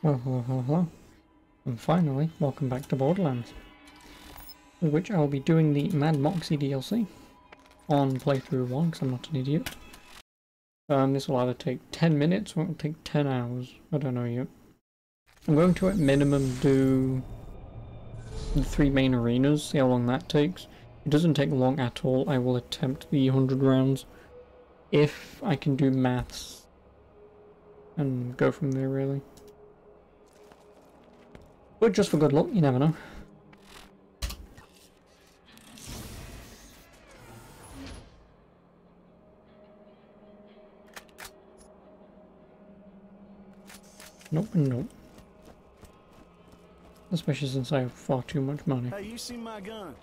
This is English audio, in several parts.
Well, and finally, welcome back to Borderlands, with which I'll be doing the Mad Moxxi DLC on playthrough 1, because I'm not an idiot. This will either take 10 minutes or it will take 10 hours, I don't know yet. I'm going to at minimum do the 3 main arenas, see how long that takes. It doesn't take long at all. I will attempt the 100 rounds if I can do maths and go from there really. But just for good luck, you never know. Nope and nope. Especially since I have far too much money. Hey, you see my gun?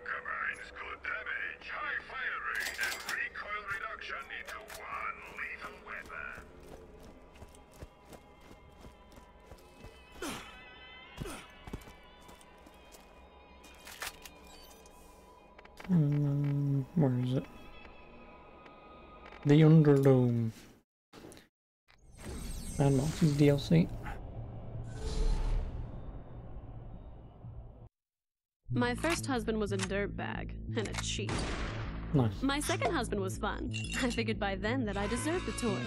Combines good damage, high fire rate, and recoil reduction into one lethal weapon. Where is it? The Underdome. And Moxxi's DLC. My first husband was a dirtbag and a cheat. Nice. My second husband was fun. I figured by then that I deserved a toy.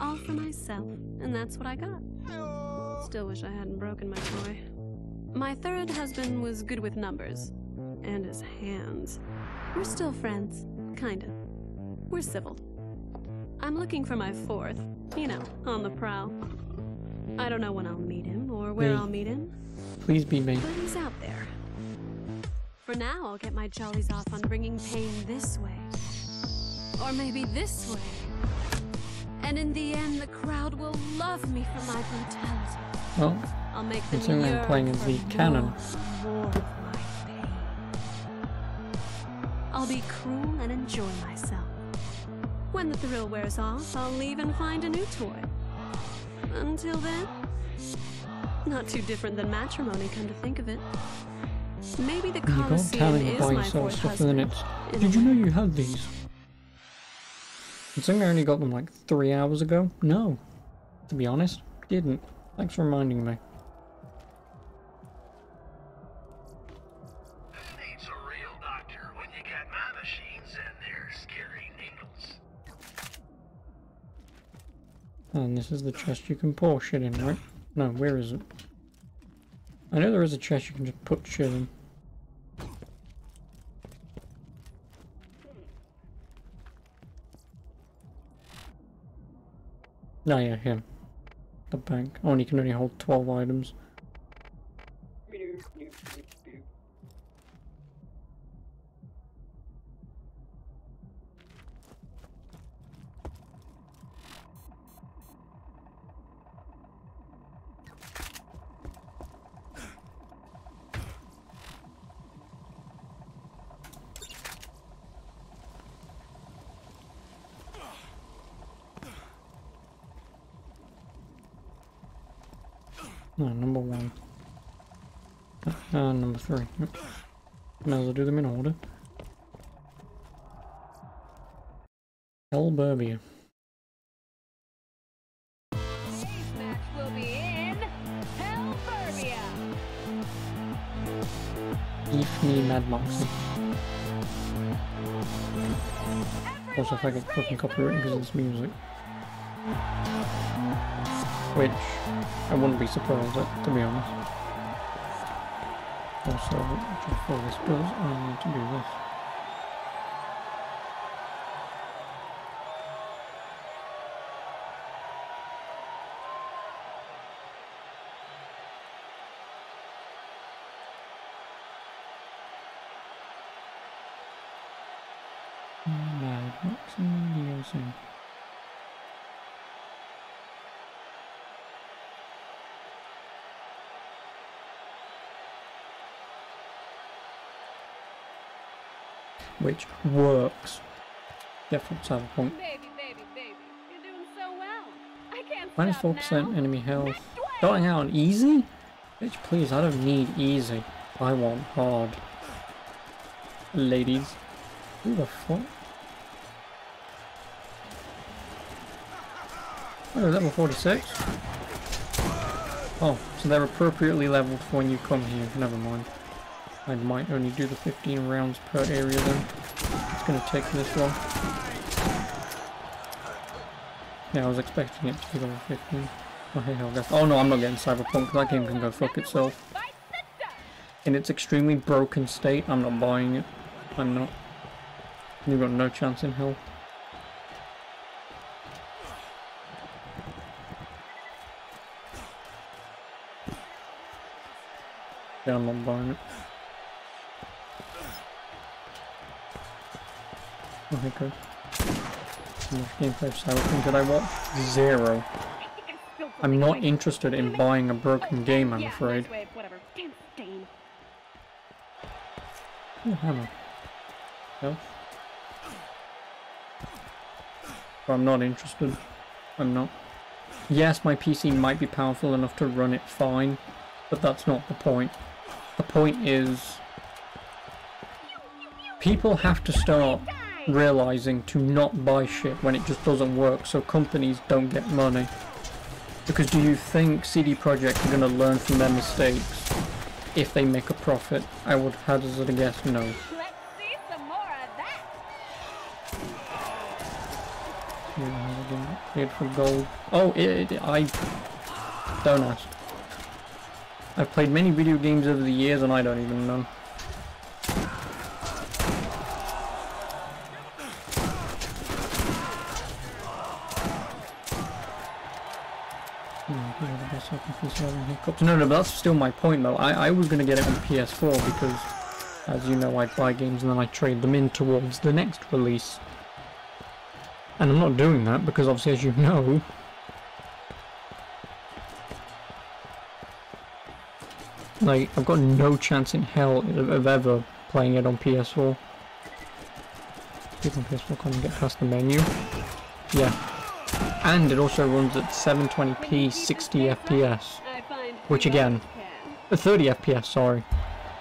All for myself, and that's what I got. Still wish I hadn't broken my toy. My third husband was good with numbers. And his hands. We're still friends. Kinda. We're civil. I'm looking for my fourth. You know, on the prowl. I don't know when I'll meet him, or where I'll meet him. Please be me. But he's out there. For now, I'll get my jollies off on bringing pain this way. Or maybe this way. And in the end, the crowd will love me for my brutality. Well, I'll make them considering I'm playing as the cannon. More of my pain. I'll be cruel and enjoy myself. When the thrill wears off, I'll leave and find a new toy. Until then, not too different than matrimony, come to think of it. Maybe the Colosseum is my fourth husband. Did you know you had these? Considering I only got them like 3 hours ago? No. To be honest, didn't. Thanks for reminding me. Who needs a real doctor when you got my machines and their scary needles? And this is the chest you can pour shit in, right? No, where is it? I know there is a chest you can just put shit in. Oh yeah, here. The bank. Oh, and you can only hold 12 items. No, number 1. Number 3. Yep. Might as well do them in order. Helburbia. Today's match will be in Helburbia. Give me Mad Moxxi. Also, if I get fucking copyrighted because of this music. Which I wouldn't be surprised at, to be honest. Also, before this does, I need to do this. Mad Moxxi DLC. Which works. Definitely cyberpunk. Baby, you're doing so well. I can't Minus stop 4% now. enemy health. Starting out on easy? Bitch, please, I don't need easy. I want hard. Ladies. Who the fuck? Oh, level 46? Oh, so they're appropriately leveled for when you come here. Never mind. I might only do the 15 rounds per area then. It's going to take this long. Yeah, I was expecting it to be level 15. Oh, hey, hell, guess. Oh no, I'm not getting Cyberpunk. That game can go fuck itself. In its extremely broken state, I'm not buying it. I'm not. You've got no chance in hell. Yeah, I'm not buying it. Okay, good. How much gameplay of Cyberpunk did I watch? 0. I'm not interested in buying a broken game, I'm afraid. Oh, hammer. No? I'm not interested. I'm not. Yes, my PC might be powerful enough to run it fine, but that's not the point. The point is, people have to start realizing to not buy shit when it just doesn't work so companies don't get money. Because do you think CD Projekt are going to learn from their mistakes if they make a profit? I would hazard a guess no. Let's see some more of that. Paid for gold. Oh, I don't ask. I've played many video games over the years and I don't even know. No, but that's still my point though. I was going to get it on PS4 because, as you know, I buy games and then I trade them in towards the next release. And I'm not doing that because obviously, as you know, like, I've got no chance in hell of ever playing it on PS4. People on PS4 can't get past the menu. Yeah. And it also runs at 720p 60 FPS. Which again, 30 FPS, sorry.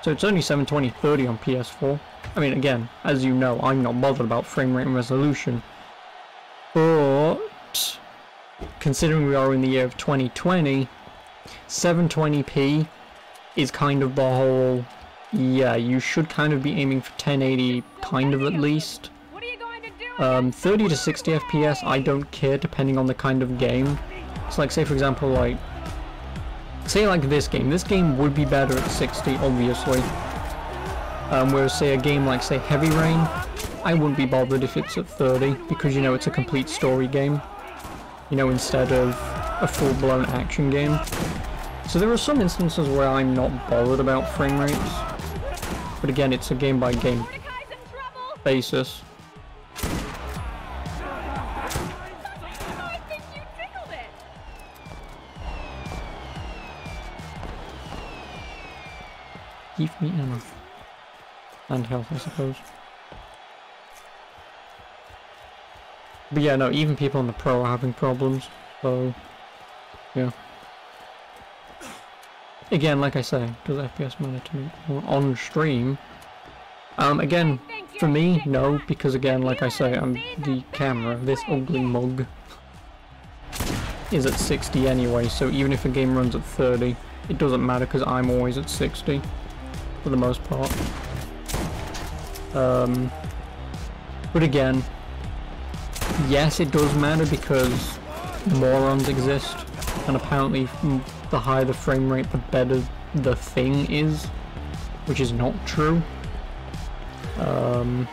So it's only 720 30 on PS4. I mean, again, as you know, I'm not bothered about frame rate and resolution. But considering we are in the year of 2020, 720p is kind of the whole, yeah, you should kind of be aiming for 1080, kind of at least. 30 to 60 FPS, I don't care depending on the kind of game. It's like, say for example, like, say like this game would be better at 60, obviously. Whereas say a game like, say, Heavy Rain, I wouldn't be bothered if it's at 30, because you know it's a complete story game. You know, instead of a full-blown action game. So there are some instances where I'm not bothered about frame rates. But again, it's a game-by-game basis. Give me ammo. And health, I suppose. But yeah, no, even people on the Pro are having problems, so yeah. Again, like I say, does FPS matter to me on stream? Again, for me, no, because again, like I say, the camera, this ugly mug, is at 60 anyway, so even if a game runs at 30, it doesn't matter because I'm always at 60. For the most part. But again, yes, it does matter because morons exist, and apparently the higher the frame rate, the better the thing is, which is not true. But,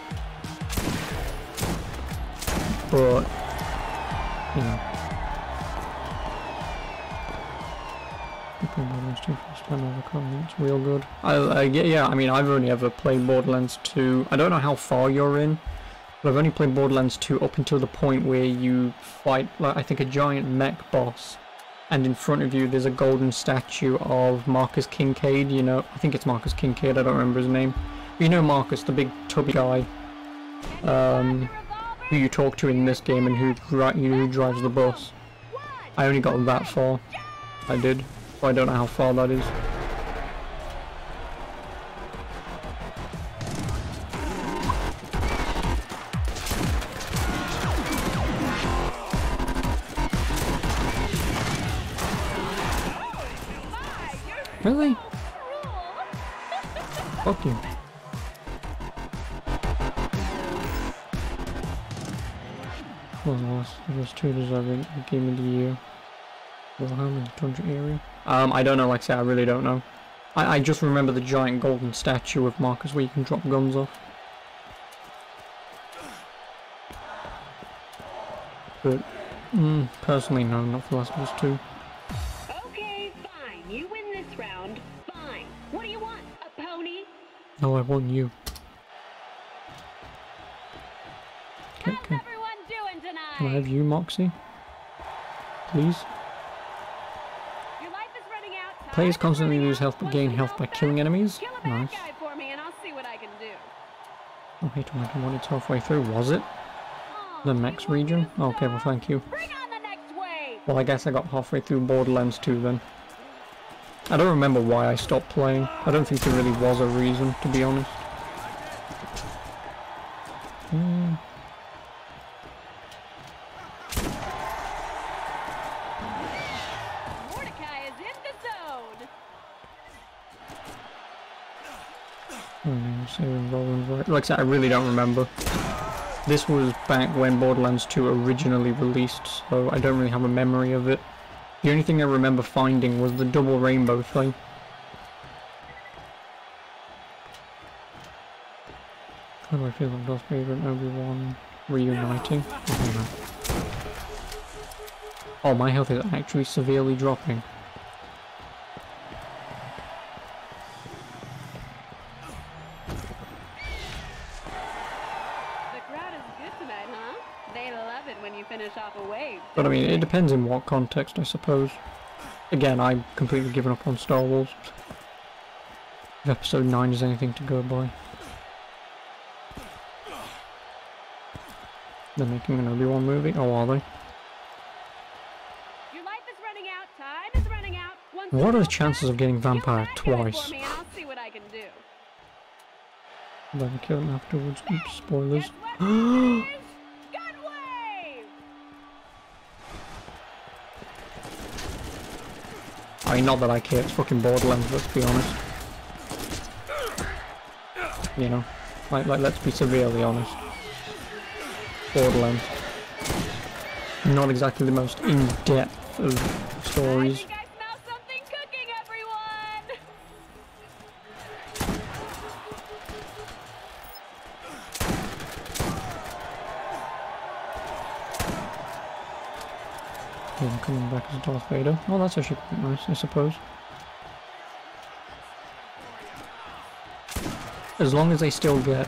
you know. It's real good. Yeah, I mean, I've only ever played Borderlands 2. I don't know how far you're in, but I've only played Borderlands 2 up until the point where you fight, like, I think a giant mech boss, and in front of you there's a golden statue of Marcus Kincaid, you know, I think it's Marcus Kincaid, I don't remember his name. But you know Marcus, the big tubby guy, who you talk to in this game and who drives the bus. I only got that far. I did. I don't know how far that is. Really? Cruel. Fuck you. Well, it was too deserving Game of the Year. Wilhelm in the Tundra area. I don't know, like I say, I really don't know. I just remember the giant golden statue of Marcus where you can drop guns off. But, personally, no, not for Last of Us 2. Okay, fine. You win this round. Fine. What do you want? A pony? No, I want you. How's everyone doing tonight? Can I have you, Moxxi? Please? Your life is running out. Time Players is constantly running lose out. health but Want gain some health by help killing back? enemies. Kill a bad Nice. guy for me and I'll see what I can do. Oh, wait a minute, what, it's halfway through, was it? Aw, The you next want me to region? Okay, well, stop? thank you. Bring on the next wave. Well, I guess I got halfway through Borderlands 2 then. I don't remember why I stopped playing. I don't think there really was a reason, to be honest. Mordecai is in the zone. Saving Borderlands Riot. Like I said, I really don't remember. This was back when Borderlands 2 originally released, so I don't really have a memory of it. The only thing I remember finding was the double rainbow thing. How do I feel about Darth Vader and Obi-Wan reuniting? I don't know. Oh, my health is actually severely dropping. The crowd is good tonight, huh? They love it when you finish off a wave. But I mean, it depends in what context, I suppose. Again, I've completely given up on Star Wars. If Episode 9 is anything to go by. They're making an Obi-Wan movie? Oh, are they? Your life is running out. Time is running out. Once What are the you're chances done, of getting kill a vampire bad guy twice? for me and I'll see what I can do. Then kill him afterwards. Oops, spoilers. Guess what? Gun wave! I mean, not that I care, it's fucking Borderlands, let's be honest. You know, like let's be severely honest. Borderlands. Not exactly the most in-depth of I stories. think I smell something cooking, everyone! Him coming back as Darth Vader. Well, that's actually quite nice, I suppose. As long as they still get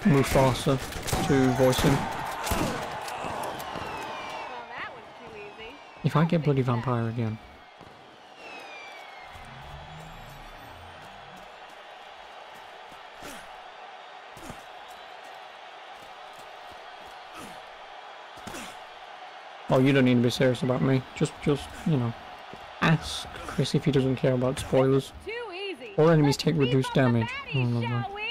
Mufasa to voice him. Well, that was too easy. If I get bloody vampire again. Oh, you don't need to be serious about me. Just, you know, ask Chris if he doesn't care about spoilers. Too easy. All enemies Let's take beef reduced up the damage. baddies, Oh, lovely. shall we?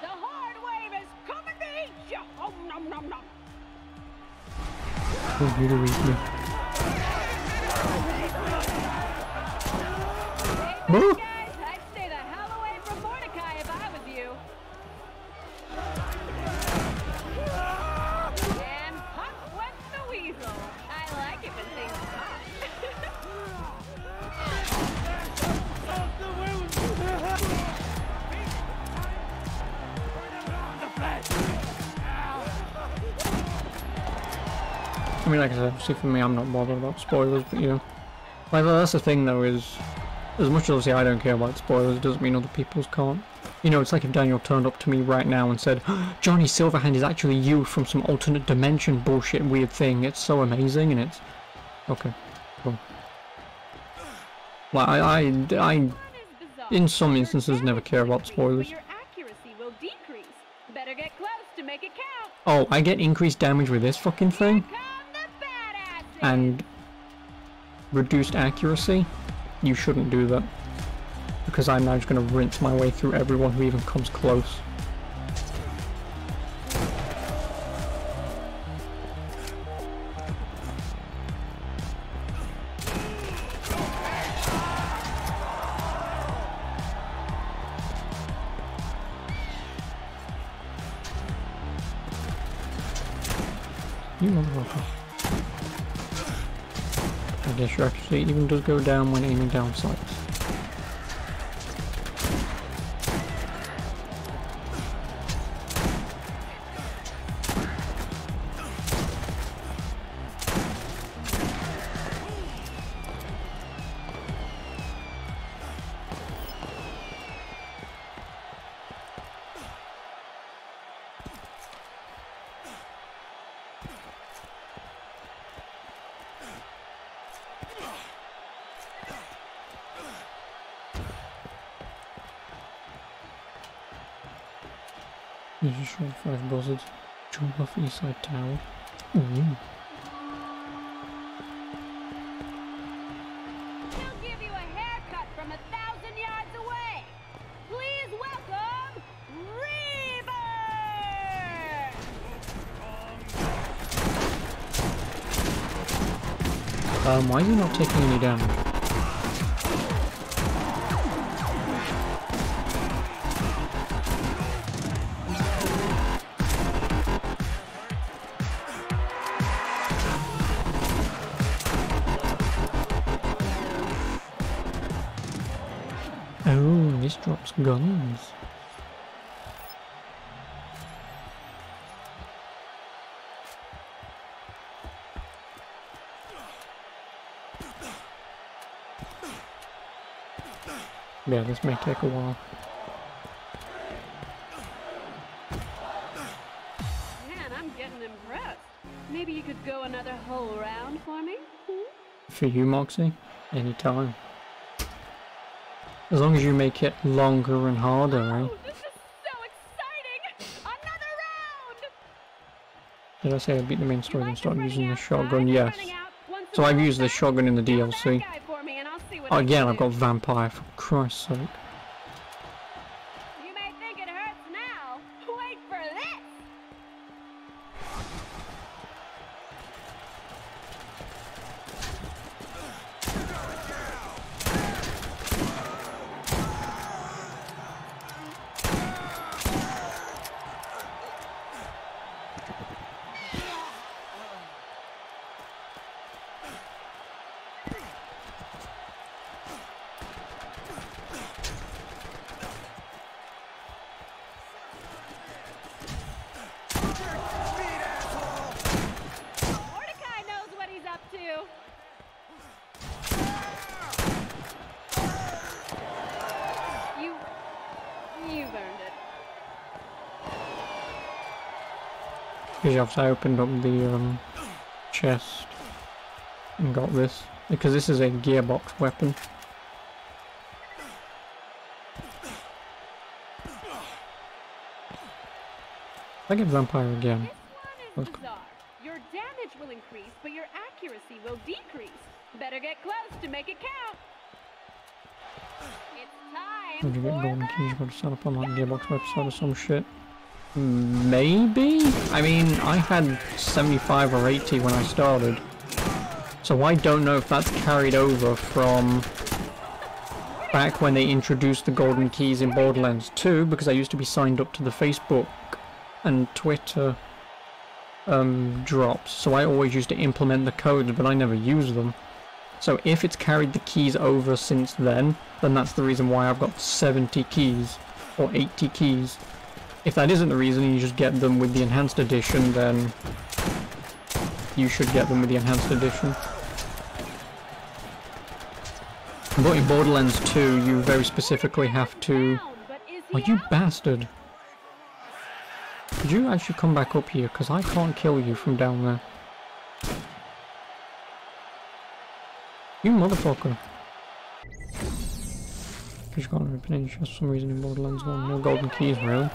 The hard wave is coming to eat you. Oh, nom nom nom. Oh, you to eat me. Hey, Woo! guys, I'd stay the hell away from Mordecai if I was you. And pop went the weasel. I like it when things pop. I mean, like I said, obviously for me, I'm not bothered about spoilers, but you know. Like, that's the thing though, is as much as obviously I don't care about spoilers, it doesn't mean other people's can't. You know, it's like if Daniel turned up to me right now and said, Johnny Silverhand is actually you from some alternate dimension bullshit weird thing. It's so amazing, and it's... Okay, cool. Like, I in some instances, never care about spoilers. Your accuracy will decrease. Better get close to make it count. Oh, I get increased damage with this fucking thing? Come the badasses. And reduced accuracy? You shouldn't do that. Because I'm now just going to rinse my way through everyone who even comes close. You motherfucker. I guess your accuracy even does go down when aiming down sights. You just shot 5 buzzards. Jump off east side tower. Ooh. She'll give you a haircut from 1,000 yards away. Please welcome Reaver! Why is he not taking any damage? Oh, this drops guns. Yeah, this may take a while. Man, I'm getting impressed. Maybe you could go another whole round for me? For you, Moxxi, anytime. As long as you make it longer and harder, right? Oh, this is so exciting! Another round! Did I say I beat the main story and started using the shotgun? Yes. So I've used the shotgun in the DLC. Oh, again, I've got vampire, for Christ's sake. You may think it hurts now. Wait for this! You've earned it. Because after I opened up the chest and got this, because this is a gearbox weapon. I get vampire again. This one is bizarre. Your damage will increase, but your accuracy will decrease. Better get close to make it count. It's time Would you get for golden keys? You got to set up on like gearbox website or some shit. Maybe? I mean, I had 75 or 80 when I started. So I don't know if that's carried over from back when they introduced the golden keys in Borderlands 2, because I used to be signed up to the Facebook and Twitter drops, so I always used to implement the codes, but I never used them. So if it's carried the keys over since then that's the reason why I've got 70 keys, or 80 keys. If that isn't the reason and you just get them with the enhanced edition, then you should get them with the enhanced edition. But in Borderlands 2, you very specifically have to... Oh, you bastard! Could you actually come back up here? Because I can't kill you from down there. You motherfucker. Because you can't open any chests for some reason in Borderlands 1. No golden keys, really.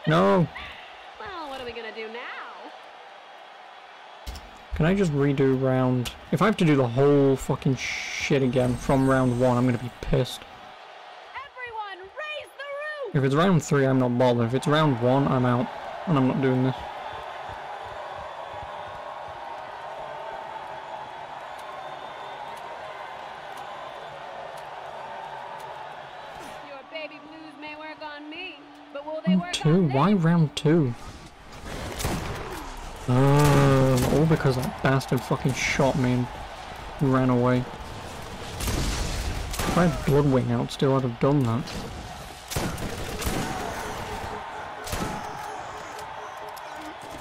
No! Well, what are we gonna do now? Can I just redo round... If I have to do the whole fucking shit again from round 1, I'm gonna be pissed. Everyone, raise the roof! If it's round 3, I'm not bothered. If it's round 1, I'm out. And I'm not doing this. Your baby blues may work on me, but we'll they Round work 2? on Why this. round 2? All because that bastard fucking shot me and ran away. If I had Bloodwing out still, I'd have done that.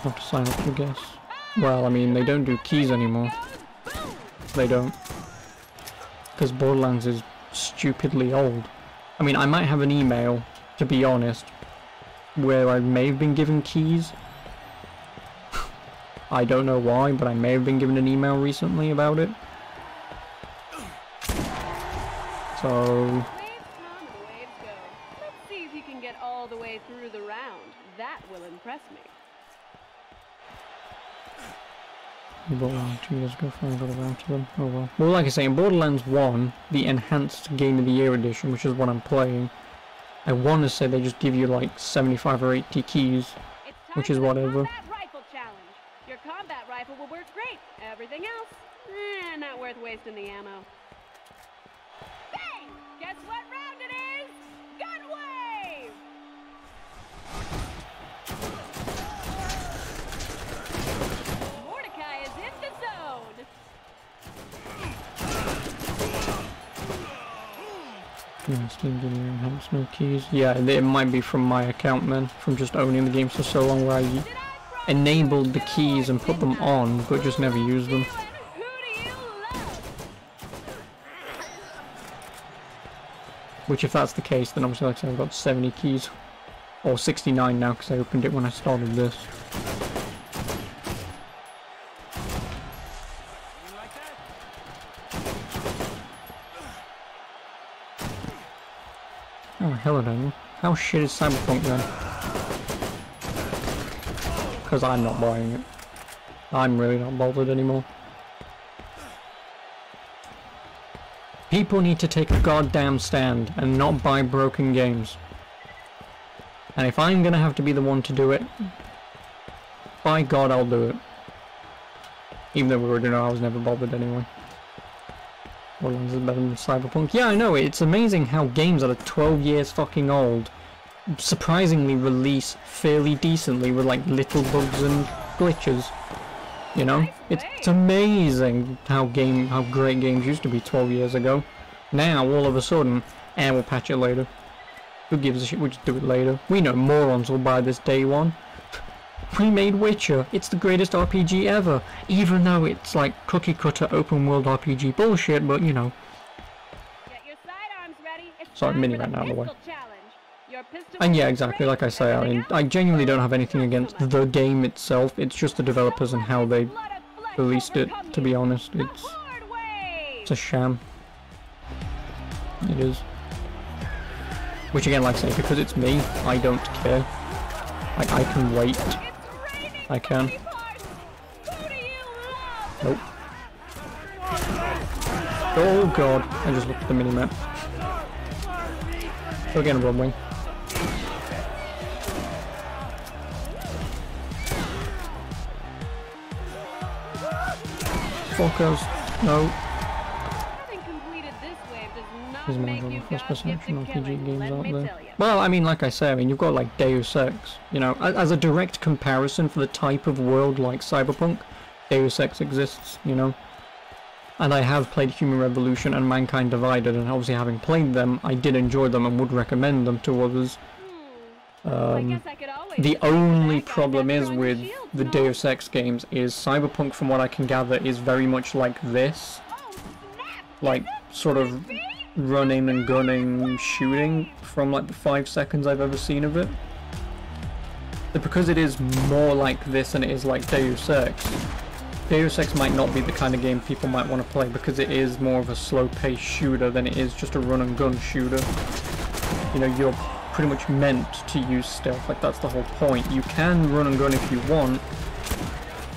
Have to sign up to guess. Well, I mean, they don't do keys anymore. They don't. Because Borderlands is stupidly old. I mean, I might have an email, to be honest, where I may have been given keys. I don't know why, but I may have been given an email recently about it. So... Waves come and waves go. Let's see if you can get all the way through the round. That will impress me. Borderlands 2 years ago, finally got around to them. Oh well. Well, like I say, in Borderlands 1, the Enhanced Game of the Year edition, which is what I'm playing, I want to say they just give you like 75 or 80 keys, It's time which is for the whatever. combat rifle challenge. Your combat rifle will work great. Everything else, not worth wasting the ammo. Bang! Guess what round it is? Gun wave! Mordecai is in the zone. Yeah, Steam giving you enhanced no keys. Yeah, it might be from my account then, from just owning the game for so long where I enabled the keys and put them on, but just never used them. Who do you love? Which if that's the case, then obviously like I said, I've got 70 keys. Or 69 now, because I opened it when I started this. Oh, hello Daniel. How shit is Cyberpunk then? Because I'm not buying it. I'm really not bothered anymore. People need to take a goddamn stand and not buy broken games. And if I'm gonna have to be the one to do it, by God I'll do it. Even though we already know I was never bothered anyway. Borderlands is better than Cyberpunk. Yeah, I know, it's amazing how games that are 12 years fucking old surprisingly release fairly decently with like little bugs and glitches. You know? It's amazing how great games used to be 12 years ago. Now, all of a sudden, we'll patch it later. Who gives a shit, we'll just do it later. We know morons will buy this day one. We made Witcher. It's the greatest RPG ever. Even though it's like cookie cutter open world RPG bullshit, but you know. Get your sidearms ready. It's Sorry, time mini for ran the out of the way. pistol challenge. Your pistol And yeah, will exactly, break. like I say, I Everything mean, else, I genuinely don't have well, anything not against so much. the game itself. It's just the developers and how they Blood of flesh released it, overcome to you. be honest. The It's horde wave. a sham. It is. Which again, like I say, because it's me, I don't care. Like, I can wait. It's raining I can. body parts. Who do you love? Nope. Oh god, I just looked at the minimap. Go again, Bloodwing. Focus. No. Having completed this wave does not There's more make than you the first God person gifted action killer, RPG games let out me there. tell you. Well, I mean, like I say, I mean, you've got like Deus Ex, you know, as a direct comparison for the type of world like Cyberpunk, Deus Ex exists, you know. And I have played Human Revolution and Mankind Divided, and obviously having played them, I did enjoy them and would recommend them to others. I guess I could always The just wait for only that guy problem back is there on with shields the and all. Deus Ex games is Cyberpunk, from what I can gather, is very much like this. Oh, snap! Like, sort of running and gunning, shooting from like the 5 seconds I've ever seen of it. But because it is more like this than it is like Deus Ex, Deus Ex might not be the kind of game people might want to play because it is more of a slow-paced shooter than it is just a run-and-gun shooter. You know, you're pretty much meant to use stealth, like that's the whole point. You can run and gun if you want,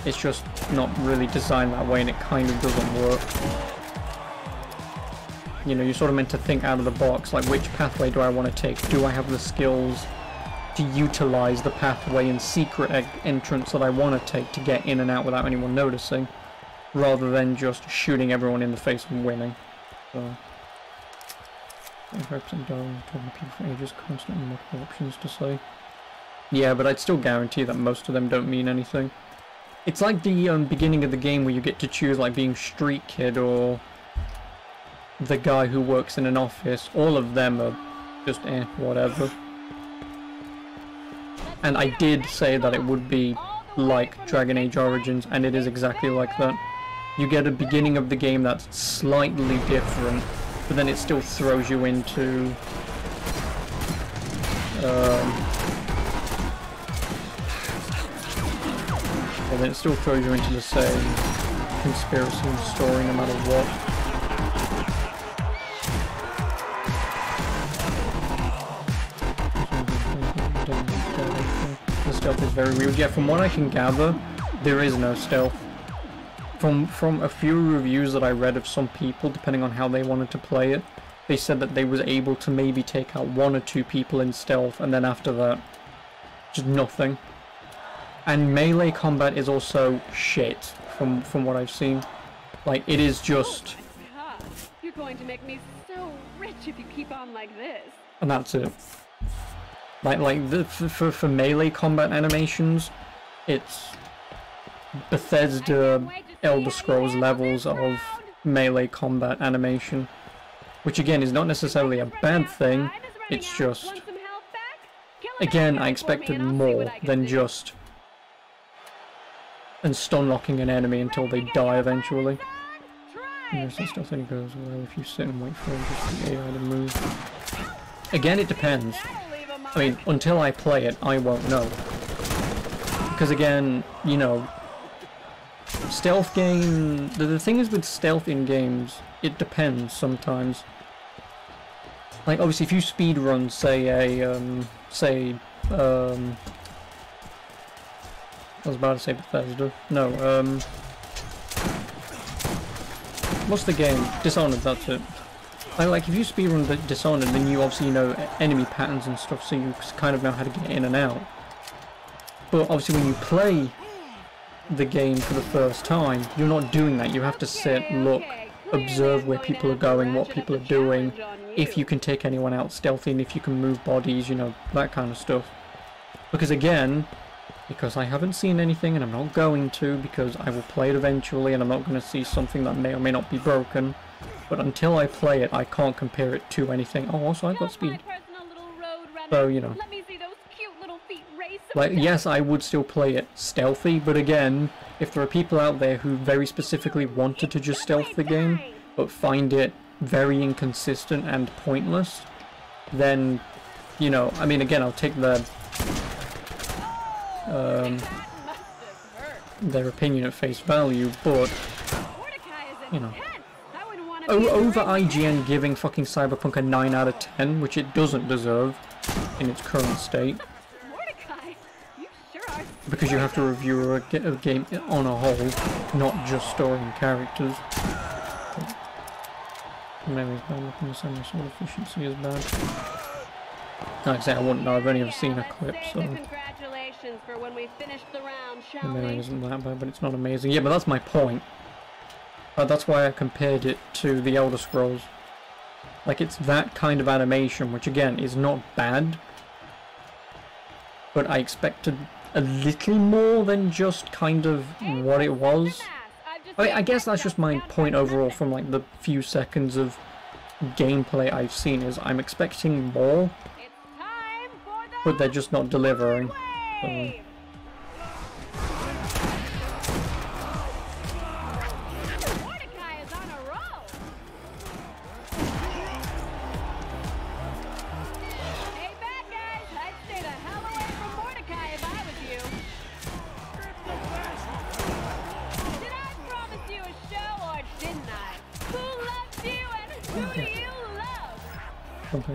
it's just not really designed that way and it kind of doesn't work. You know, you're sort of meant to think out of the box, like which pathway do I want to take? Do I have the skills to utilize the pathway and secret entrance that I want to take to get in and out without anyone noticing, rather than just shooting everyone in the face and winning. So, 100% darling, talking to people for ages, constantly multiple options to say. Yeah, but I'd still guarantee that most of them don't mean anything. It's like the beginning of the game where you get to choose like being street kid or the guy who works in an office. All of them are just whatever. And I did say that it would be like Dragon Age Origins, and it is exactly like that. You get a beginning of the game that's slightly different, but then it still throws you into and then it still throws you into the same conspiracy and story no matter what. The stealth is very weird. Yeah, from what I can gather, there is no stealth. From a few reviews that I read of some people, depending on how they wanted to play it, they said that they was able to maybe take out 1 or 2 people in stealth, and then after that, just nothing. And melee combat is also shit, from what I've seen. Like, it is just... Oh, you're going to make me so rich if you keep on like this. And that's it. For melee combat animations, it's Bethesda Elder Scrolls levels of melee combat animation. Which again is not necessarily a bad thing, it's just... Again, I expected more than just... and stun locking an enemy until they die eventually. Yes, that stuff only goes well if you sit and wait for just the AI to move. Again, it depends. I mean, until I play it, I won't know. Because again, you know, stealth game... The thing is with stealth in games, it depends sometimes. Like, obviously, if you speedrun, say a, I was about to say Bethesda. No, what's the game? Dishonored, that's it. Like if you speedrun Dishonored, then you obviously know enemy patterns and stuff, so you kind of know how to get in and out. But obviously when you play the game for the first time, you're not doing that. You have to sit, look, observe where people are going, what people are doing, if you can take anyone out stealthy, and if you can move bodies, you know, that kind of stuff. Because again, because I haven't seen anything, and I'm not going to, because I will play it eventually, and I'm not going to see something that may or may not be broken. But until I play it, I can't compare it to anything. Oh, also I've got speed. So, you know. Like, yes, I would still play it stealthy, but again, if there are people out there who very specifically wanted to just stealth the game, but find it very inconsistent and pointless, then, you know, I mean, again, I'll take their opinion at face value, but, you know. Over IGN giving fucking Cyberpunk a 9 out of 10, which it doesn't deserve in its current state. Because you have to review a game on a whole, not just story and characters. Memory's bad, looking the same sort of efficiency is bad. Like I say, I wouldn't know, I've only ever seen a clip, so... The memory isn't that bad, but it's not amazing. Yeah, but that's my point. That's why I compared it to the Elder Scrolls. Like, it's that kind of animation, which again, is not bad. But I expected a little more than just kind of what it was. I guess that's just my point overall from like the few seconds of gameplay I've seen, is I'm expecting more, but they're just not delivering. So.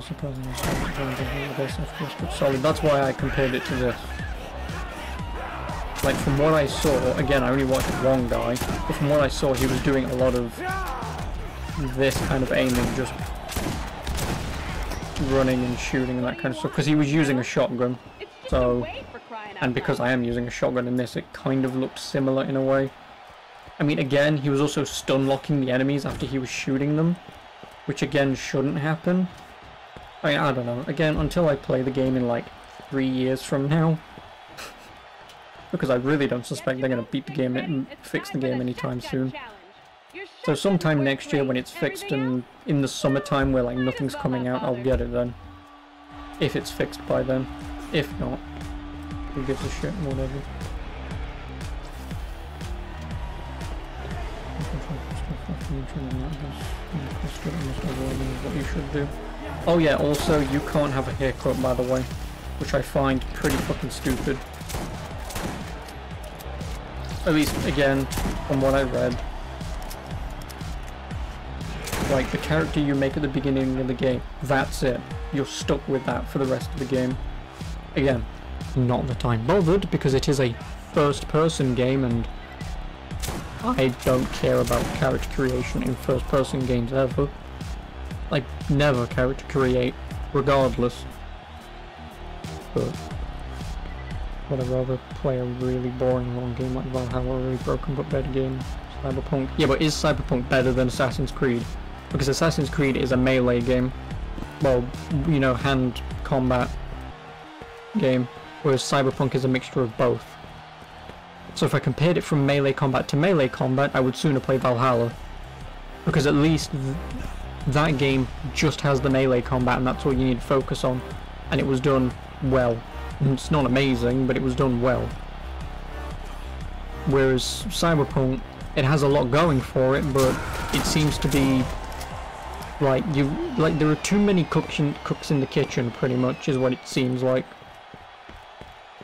Surprisingly solid. That's why I compared it to this. Like, from what I saw, again, I only watched one guy, but from what I saw, he was doing a lot of this kind of aiming, just running and shooting and that kind of stuff, because he was using a shotgun. So, and because I am using a shotgun in this, it kind of looked similar in a way. I mean, again, he was also stun locking the enemies after he was shooting them, which again shouldn't happen. I don't know. Again, until I play the game in like 3 years from now. Because I really don't suspect they're going to beat the game and fix the game anytime soon. So sometime next year when it's fixed and in the summertime where like nothing's coming out, I'll get it then. If it's fixed by then. If not, who gives a shit, whatever. What you should do. Oh yeah, also you can't have a haircut, by the way, which I find pretty fucking stupid. At least, again, from what I read, like the character you make at the beginning of the game, that's it. You're stuck with that for the rest of the game. Again, not that I'm bothered because it is a first-person game and I don't care about character creation in first-person games ever. Like, never character create, regardless. But would I rather play a really boring long game like Valhalla, a really broken but better game, Cyberpunk? Yeah, but is Cyberpunk better than Assassin's Creed? Because Assassin's Creed is a melee game. Well, you know, hand combat game, whereas Cyberpunk is a mixture of both. So if I compared it from melee combat to melee combat, I would sooner play Valhalla. Because at least that game just has the melee combat and that's all you need to focus on. And it was done well. It's not amazing, but it was done well. Whereas Cyberpunk, it has a lot going for it, but it seems to be like there are too many cooks in the kitchen, pretty much, is what it seems like.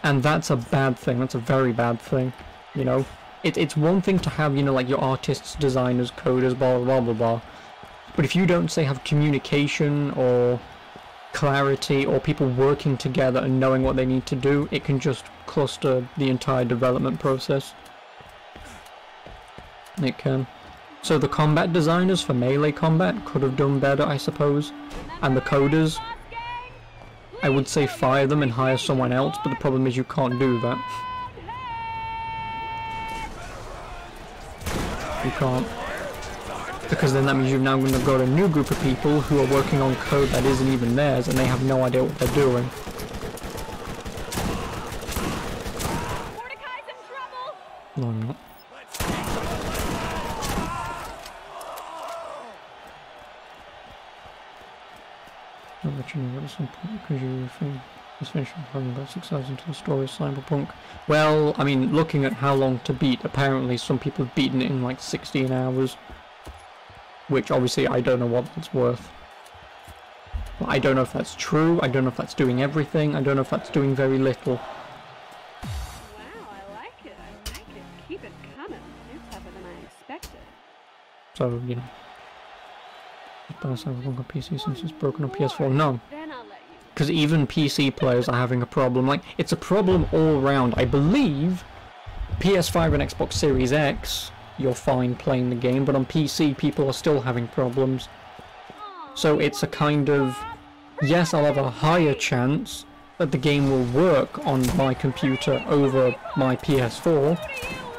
And that's a bad thing. That's a very bad thing. You know, it's one thing to have, you know, like your artists, designers, coders, blah blah blah blah. But if you don't say have communication or clarity or people working together and knowing what they need to do, it can just cluster the entire development process. It can. So the combat designers for melee combat could have done better, I suppose. And the coders, I would say fire them and hire someone else, but the problem is you can't do that. You can't. Because then that means you've now got a new group of people who are working on code that isn't even theirs and they have no idea what they're doing. No, I'm not. I'll let you know at some point because you just finished having about 6 hours into the story of Cyberpunk. Well, I mean, looking at how long to beat, apparently some people have beaten it in like 16 hours. Which obviously I don't know what that's worth. I don't know if that's true, I don't know if that's doing everything, I don't know if that's doing very little. Wow, I like it, I like it. Keep it coming. It's tougher than I expected. So, you know. It's Cyberpunk on PC since it's broken on PS4. No. Because even PC players are having a problem. Like, it's a problem all around. I believe PS5 and Xbox Series X, you're fine playing the game, but on PC people are still having problems. So it's a kind of, yes, I'll have a higher chance that the game will work on my computer over my PS4,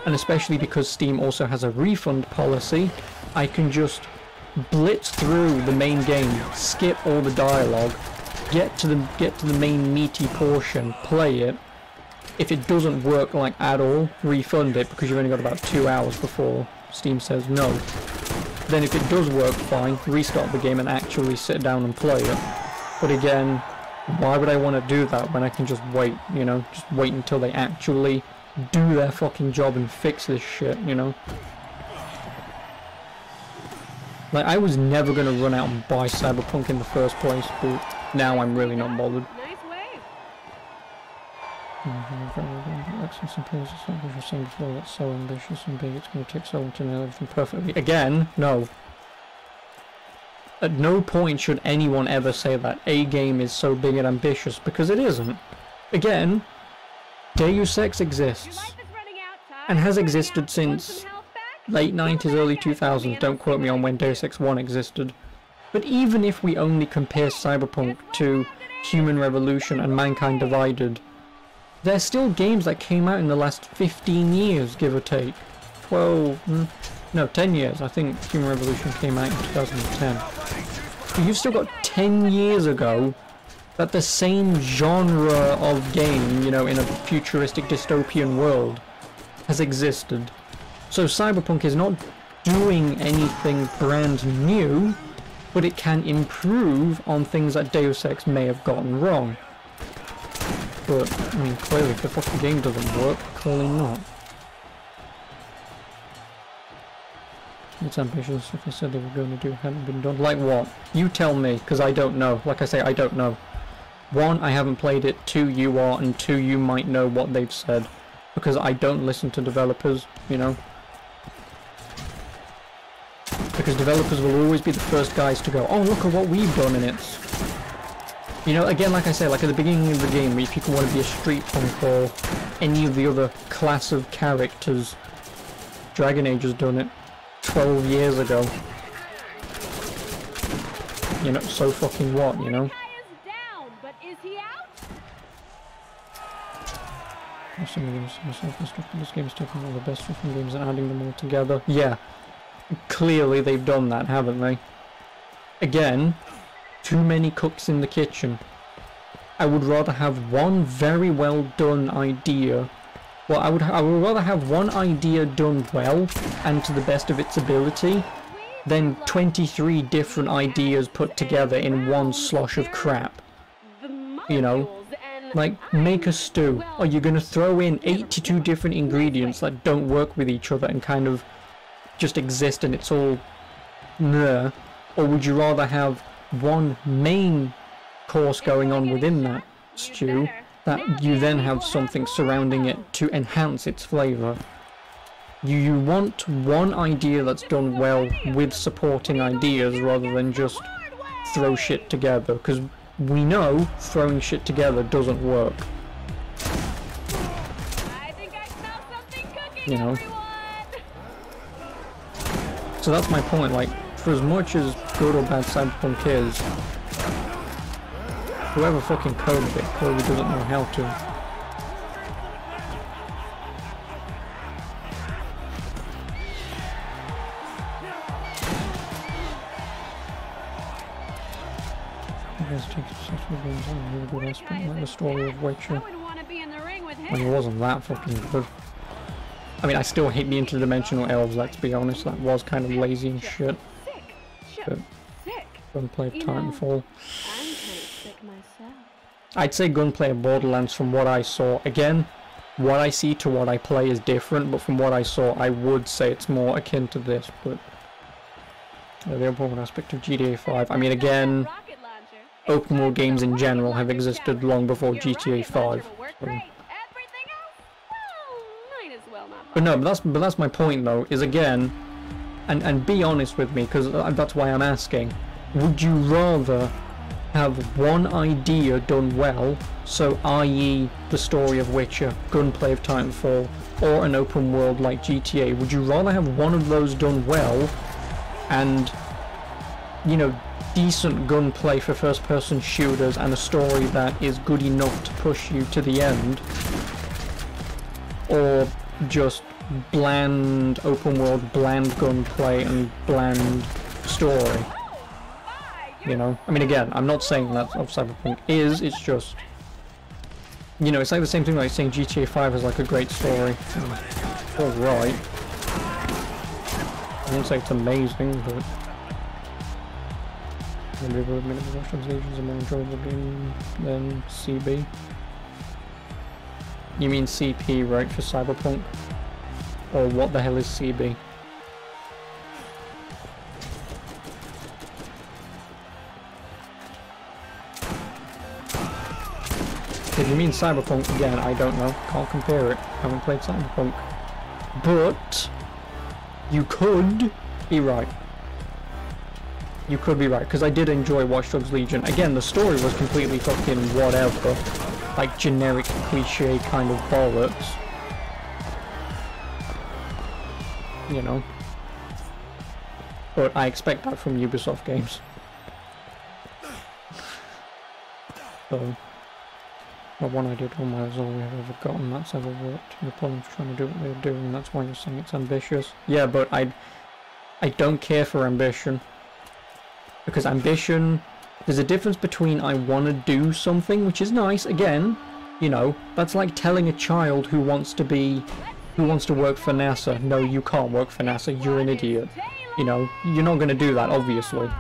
and especially because Steam also has a refund policy, I can just blitz through the main game, skip all the dialogue, get to the main meaty portion, play it. If it doesn't work like at all, refund it because you've only got about 2 hours before Steam says no. Then if it does work fine, restart the game and actually sit down and play it. But again, why would I want to do that when I can just wait, you know? Just wait until they actually do their fucking job and fix this shit, you know? Like, I was never going to run out and buy Cyberpunk in the first place, but now I'm really not bothered. Access and players, as I was saying before, that's so ambitious and big, it's going to take so long to nail everything perfectly. Again, no. At no point should anyone ever say that a game is so big and ambitious, because it isn't. Again, Deus Ex exists, and has existed since late 90s, early 2000s, don't quote me on when Deus Ex 1 existed. But even if we only compare Cyberpunk to Human Revolution and Mankind Divided, there's still games that came out in the last 15 years, give or take. 10 years. I think Human Revolution came out in 2010. But you've still got 10 years ago that the same genre of game, you know, in a futuristic dystopian world, has existed. So Cyberpunk is not doing anything brand new, but it can improve on things that Deus Ex may have gotten wrong. But, I mean, clearly if the fucking game doesn't work, clearly not. It's ambitious stuff they said they were going to do hadn't been done. Like what? You tell me, because I don't know. Like I say, I don't know. 1, I haven't played it. 2, you are, and 2, you might know what they've said. Because I don't listen to developers, you know. Because developers will always be the first guys to go, oh, look at what we've done, and it's... You know, again, like I say, like at the beginning of the game, if you can want to be a street punk or any of the other class of characters, Dragon Age has done it 12 years ago. You know, so fucking what, you know? Some games myself and stuff, but this game is taking all the best stuff from games and adding them all together. Yeah. Clearly they've done that, haven't they? Again, too many cooks in the kitchen. I would rather have one very well done idea. Well, I would rather have one idea done well and to the best of its ability than 23 different ideas put together in one slosh of crap. You know? Like, make a stew. Are you going to throw in 82 different ingredients that don't work with each other and kind of just exist and it's all meh? Or would you rather have one main course going on within that stew that you then have something surrounding it to enhance its flavour? You want one idea that's done well with supporting ideas rather than just throw shit together, because we know throwing shit together doesn't work. You know? So that's my point, like, for as much as good or bad Cyberpunk is, whoever fucking coded it clearly doesn't know how to. Really good aspect, like the story of Witcher. Well, it wasn't that fucking good. I mean, I still hate the interdimensional elves, let's be honest. That was kind of lazy and shit. But gunplay of Titanfall. I'd say gunplay of Borderlands from what I saw. Again, what I see to what I play is different, but from what I saw, I would say it's more akin to this. But the important aspect of GTA 5. I mean, again, open world games in general have existed long before GTA 5. So. But that's my point though, is again, and be honest with me, because that's why I'm asking, would you rather have one idea done well, so i.e. the story of Witcher, gunplay of Titanfall, or an open world like GTA, would you rather have one of those done well, and, you know, decent gunplay for first-person shooters and a story that is good enough to push you to the end, or just bland open world, bland gunplay and bland story? You know, I mean, again, I'm not saying that of Cyberpunk is, it's just, you know, it's like the same thing like saying GTA 5 is like a great story. It's alright. I won't say it's amazing, but maybe Rush Translations are more enjoyable game than CB. You mean CP, right, for Cyberpunk? Or what the hell is CB? If you mean Cyberpunk, again, I don't know. Can't compare it. Haven't played Cyberpunk. But you could be right. You could be right, because I did enjoy Watch Dogs Legion. Again, the story was completely fucking whatever. Like generic, cliche kind of bollocks. You know. But I expect that from Ubisoft games. So, well, one idea to one is all we have ever gotten, that's ever worked. The problem's trying to do what they're doing, that's why you're saying it's ambitious. Yeah, but I don't care for ambition. Because ambition There's a difference between I want to do something, which is nice, again, you know, that's like telling a child who wants to work for NASA, no, you can't work for NASA, you're an idiot. You know, you're not going to do that, obviously.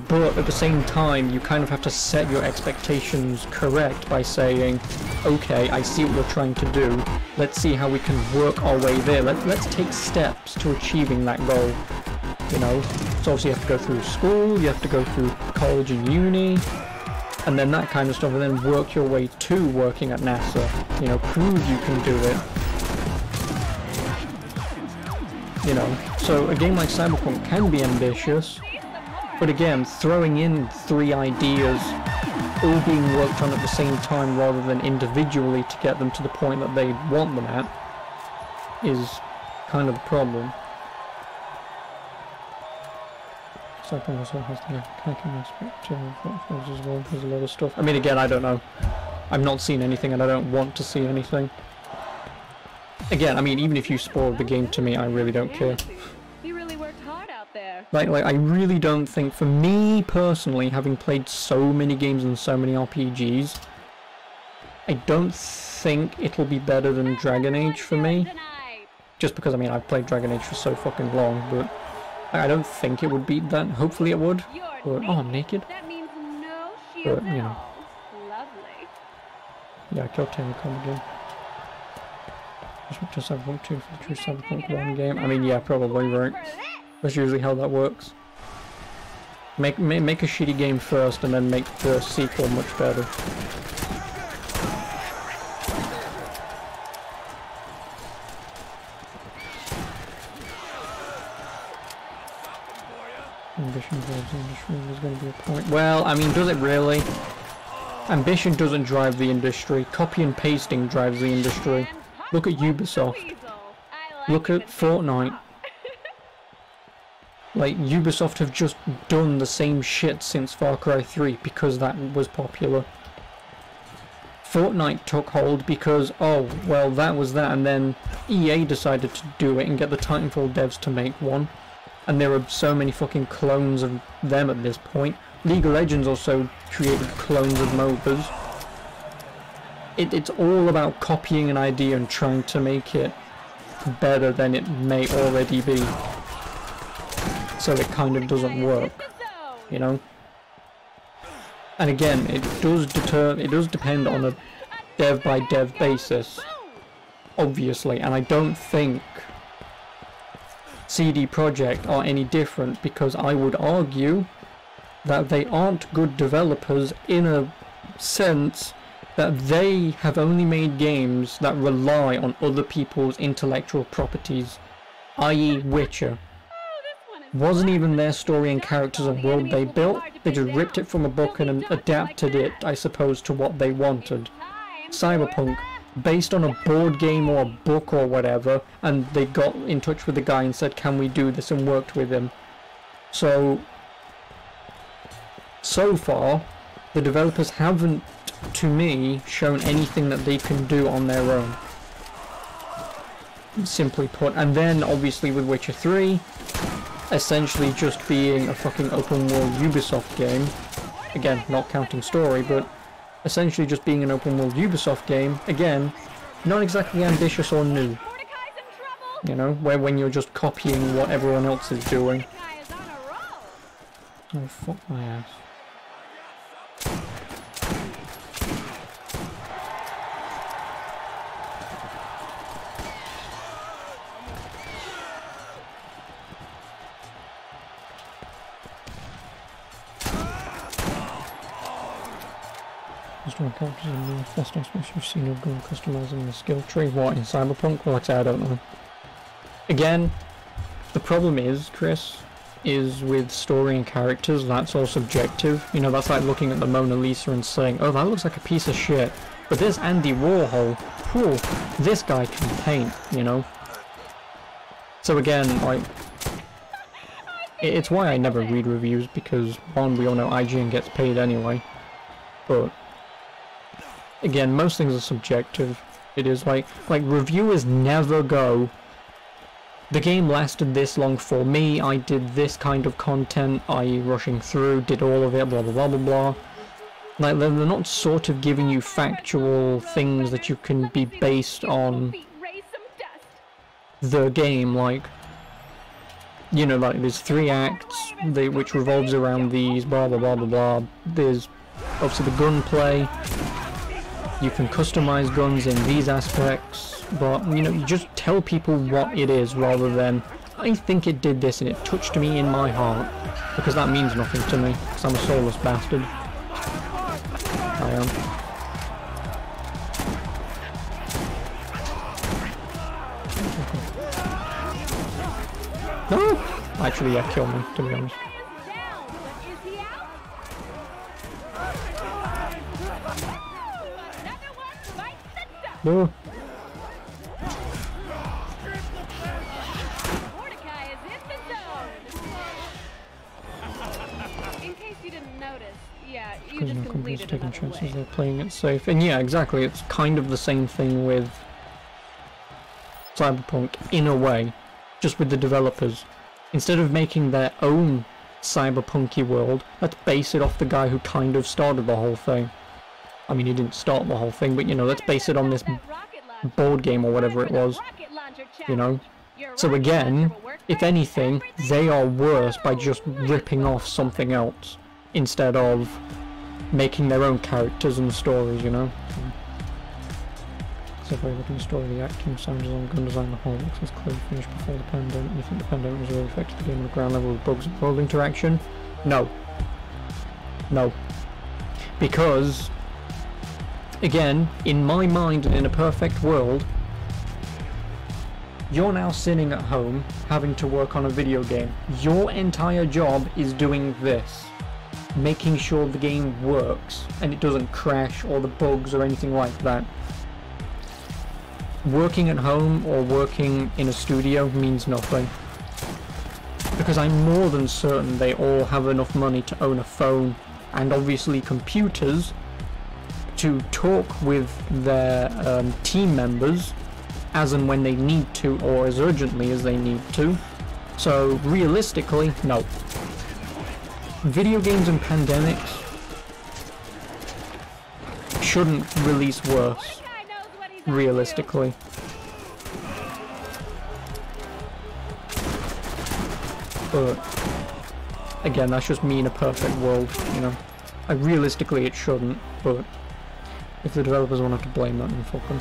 But at the same time, you kind of have to set your expectations correct by saying, okay, I see what you're trying to do, let's see how we can work our way there, let's take steps to achieving that goal. You know, so obviously you have to go through school, you have to go through college and uni, and then that kind of stuff, and then work your way to working at NASA. You know, prove you can do it. You know, so a game like Cyberpunk can be ambitious, but again, throwing in 3 ideas, all being worked on at the same time rather than individually to get them to the point that they want them at, is kind of the problem. Cyberpunk also has the hacking aspect as well. There's a lot of stuff. I mean, again, I don't know. I've not seen anything and I don't want to see anything. Again, I mean, even if you spoiled the game to me, I really don't care. You really worked hard out there. Like, I really don't think, for me personally, having played so many games and so many RPGs, I don't think it'll be better than Dragon Age for me. Just because, I mean, I've played Dragon Age for so fucking long, but I don't think it would beat that. Hopefully it would. But, oh, I'm naked. That means no shield But, you know. Lovely. Yeah, I killed Telecom again. Just to Cyberpunk 2 for the true Cyberpunk 1 game. I mean, yeah, probably, right? That's usually how that works. Make a shitty game first and then make the sequel much better. Ambition drives the industry, there's going to be a point. Well, I mean, does it really? Ambition doesn't drive the industry. Copy and pasting drives the industry. Look at Ubisoft. Look at Fortnite. Like, Ubisoft have just done the same shit since Far Cry 3 because that was popular. Fortnite took hold because, oh, well, that was that, and then EA decided to do it and get the Titanfall devs to make one. And there are so many fucking clones of them at this point. League of Legends also created clones of MOBAs. It's all about copying an idea and trying to make it better than it may already be. So it kind of doesn't work, you know? And again, it does depend on a dev by dev basis, obviously, and I don't think CD Projekt are any different, because I would argue that they aren't good developers in a sense that they have only made games that rely on other people's intellectual properties, i.e. Witcher. Wasn't even their story and characters and world they built, they just ripped it from a book and adapted it, I suppose, to what they wanted. Cyberpunk, based on a board game or a book or whatever, and they got in touch with the guy and said, can we do this, and worked with him. So far, the developers haven't, to me, shown anything that they can do on their own. Simply put. And then, obviously, with Witcher 3, essentially just being a fucking open world Ubisoft game. Again, not counting story, but essentially just being an open world Ubisoft game. Again, not exactly ambitious or new. You know, where when you're just copying what everyone else is doing. Oh, fuck my ass. Characters in the first aspect you've seen of going customizing the skill tree. What, in Cyberpunk? Well, like I say, I don't know. Again, the problem is, Chris, is with story and characters, that's all subjective. You know, that's like looking at the Mona Lisa and saying, oh, that looks like a piece of shit. But there's Andy Warhol. Whew, this guy can paint, you know? So again, like, it's why I never read reviews, because, one, we all know IGN gets paid anyway. But again, most things are subjective. It is like reviewers never go, the game lasted this long for me, I did this kind of content, i.e. rushing through, did all of it, blah blah blah blah blah. Like, they're not sort of giving you factual things that you can be based on the game, like, you know, like, there's 3 acts, which revolves around these, blah blah blah blah blah. There's obviously the gunplay, you can customize guns in these aspects, but, you know, you just tell people what it is rather than, I think it did this and it touched me in my heart, because that means nothing to me, because I'm a soulless bastard. I am. No! Actually, yeah, kill me, to be honest. No. In case you didn't notice, yeah, you Because just no companies completed taking another chances, wave. they're playing it safe. And yeah, exactly, it's kind of the same thing with Cyberpunk, in a way, just with the developers. Instead of making their own cyberpunky world, let's base it off the guy who kind of started the whole thing. I mean, he didn't start the whole thing, but, you know, let's base it on this board game or whatever it was, you know? So again, if anything, they are worse by just ripping off something else, instead of making their own characters and stories, you know? It's a very looking story, the acting, sound design, gun design, the whole looks was clearly finished before the pandemic. You think the pandemic was really affected the game on the ground level with bugs and world interaction? No. No. Because, again, in my mind and in a perfect world, you're now sitting at home having to work on a video game. Your entire job is doing this. Making sure the game works and it doesn't crash or the bugs or anything like that. Working at home or working in a studio means nothing. Because I'm more than certain they all have enough money to own a phone and obviously computers to talk with their team members as and when they need to, or as urgently as they need to. So realistically, no. Video games and pandemics shouldn't release worse, realistically. But again, that's just me in a perfect world, you know. Realistically it shouldn't, but if the developers want to blame that, then fuck them.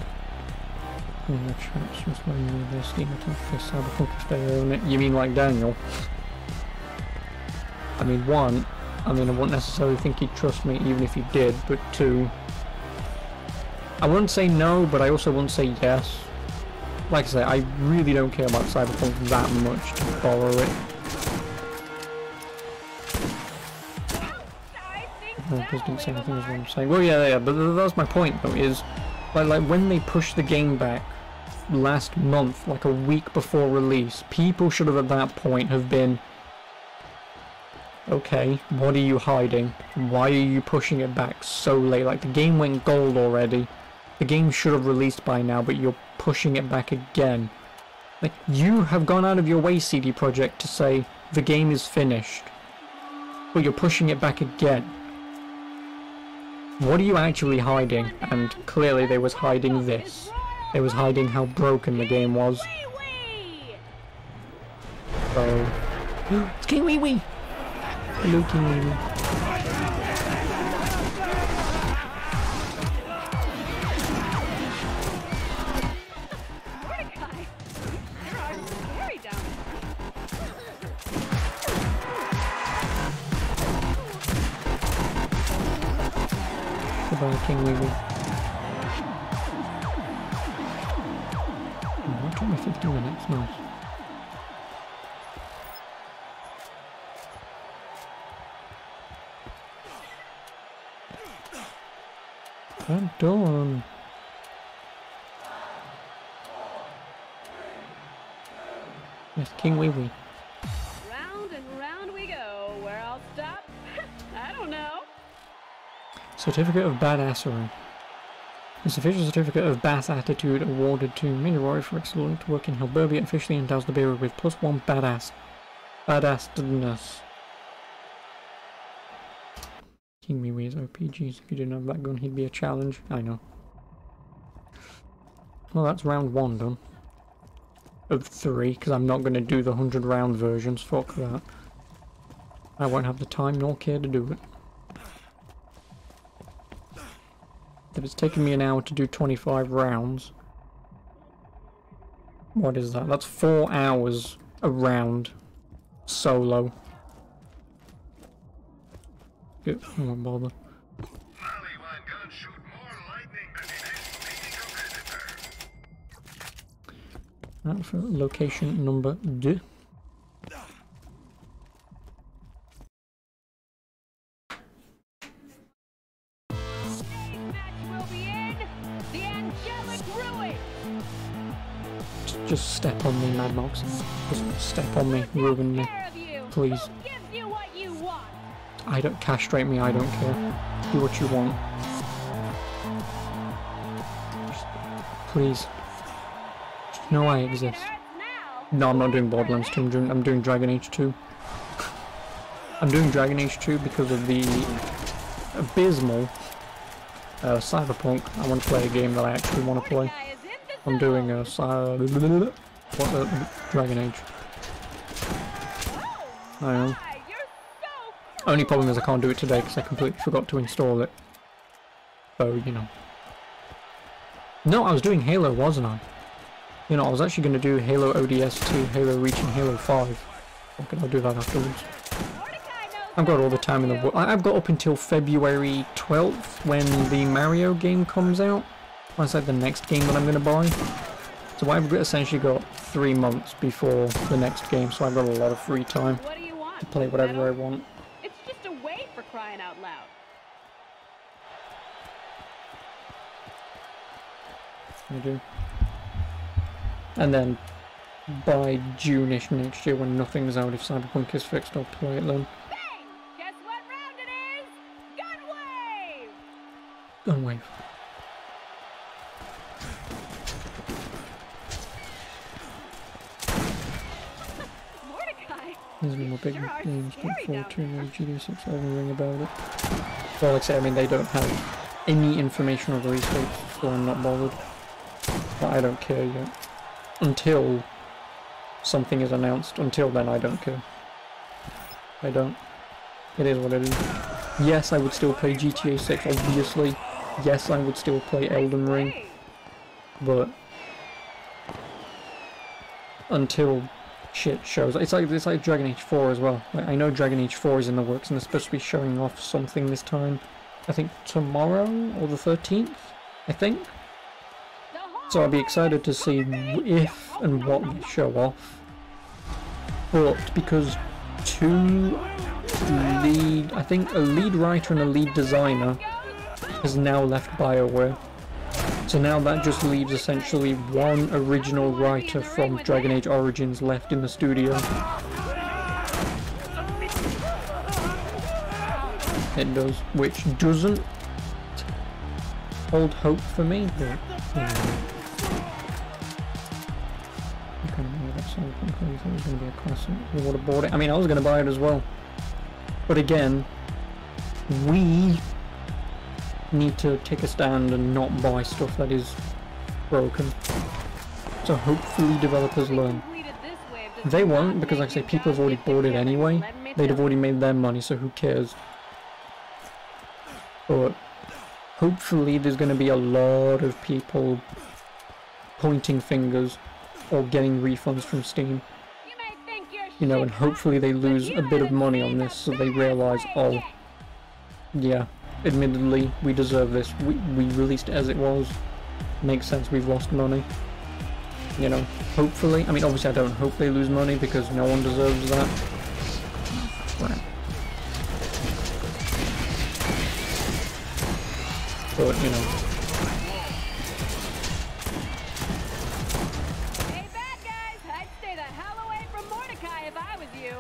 You mean like Daniel? I mean, one, I wouldn't necessarily think he'd trust me even if he did, but two, I wouldn't say no, but I also wouldn't say yes. Like I say, I really don't care about Cyberpunk that much to borrow it. I just didn't say anything is what I'm saying. Well, yeah, but that's my point though, is like when they pushed the game back last month, like a week before release, people should have at that point have been, okay, what are you hiding? Why are you pushing it back so late? Like, the game went gold already. The game should have released by now, but you're pushing it back again. Like, you have gone out of your way, CD Projekt, to say the game is finished, but you're pushing it back again. What are you actually hiding? And clearly they was hiding this. They was hiding how broken the game was. So, it's King Wee Wee! Hello, King Wee Wee. Goodbye, King Wee Wee. Oh, that took me 50 minutes, nice. I'm done. Yes, King Wee Wee. Round and round we go. Where I'll stop? I don't know. Certificate of Badassery. This official certificate of Bass Attitude awarded to Roy for excellent work in Hilberbia officially endows the bearer with +1 badassness. King Miwi's OPGs. If you didn't have that gun, he'd be a challenge. I know. Well, that's round 1 done. Of 3, because I'm not going to do the 100 round versions. Fuck that. I won't have the time nor care to do it. If it's taken me an hour to do 25 rounds, what is that? That's 4 hours a round solo. Good, I won't bother. That for location number 2. Just step on me, Mad Moxxi. Just step on me, ruin me, please. I don't castrate me. I don't care. Do what you want. Just, please. Just know I exist. No, I'm not doing Borderlands 2. I'm doing Dragon Age 2. I'm doing Dragon Age 2 because of the abysmal Cyberpunk. I want to play a game that I actually want to play. I'm doing a Dragon Age. I am. Only problem is I can't do it today because I completely forgot to install it. So, you know. No, I was doing Halo, wasn't I? You know, I was actually going to do Halo ODST, Halo Reach, and Halo 5. Okay, I'll do that afterwards. I've got all the time in the world. I've got up until February 12th when the Mario game comes out. That's like the next game that I'm going to buy. So I've essentially got 3 months before the next game, so I've got a lot of free time to play whatever I want. It's just a way for crying out loud. I do. And then by June-ish next year when nothing's out, if Cyberpunk is fixed, I'll play it then. Bang! Guess what round it is? Gun wave! Gun wave. There's no more big games, look forward to no GD6 Elden Ring about it. Well, like I say, I mean, they don't have any information or release dates, so I'm not bothered. But I don't care yet. Until something is announced. Until then, I don't care. I don't. It is what it is. Yes, I would still play GTA 6, obviously. Yes, I would still play Elden Ring. But until shit shows. It's like Dragon Age 4 as well. Like, I know Dragon Age 4 is in the works and they're supposed to be showing off something this time. I think tomorrow or the 13th, I think. So I'll be excited to see if and what they show off. But because I think a lead writer and a lead designer has now left BioWare. So now that just leaves essentially one original writer from Dragon Age Origins left in the studio. It does, which doesn't hold hope for me, but I kind of know that Cyberpunk was going to be a classic. You would have bought it. I mean, I was going to buy it as well. But again, we need to take a stand and not buy stuff that is broken. So hopefully developers learn. They won't, because like I say, people have already bought it anyway. They'd have already made their money, so who cares? But hopefully there's going to be a lot of people pointing fingers or getting refunds from Steam. You know, and hopefully they lose a bit of money on this so they realise, oh, yeah, admittedly, we deserve this. We released it as it was. Makes sense, we've lost money. You know, hopefully. I mean, obviously I don't hope they lose money because no one deserves that. Right. But, you know. Hey, bad guys! I'd stay the hell away from Mordecai if I was you.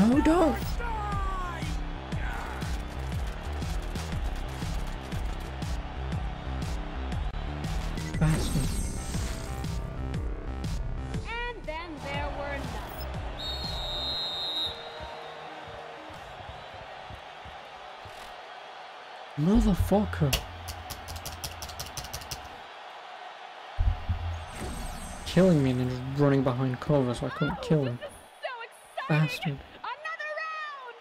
No, don't! Bastard. And then there were none. Motherfucker. Killing me and then just running behind cover so I couldn't kill him. This is so exciting! Bastard. Another round!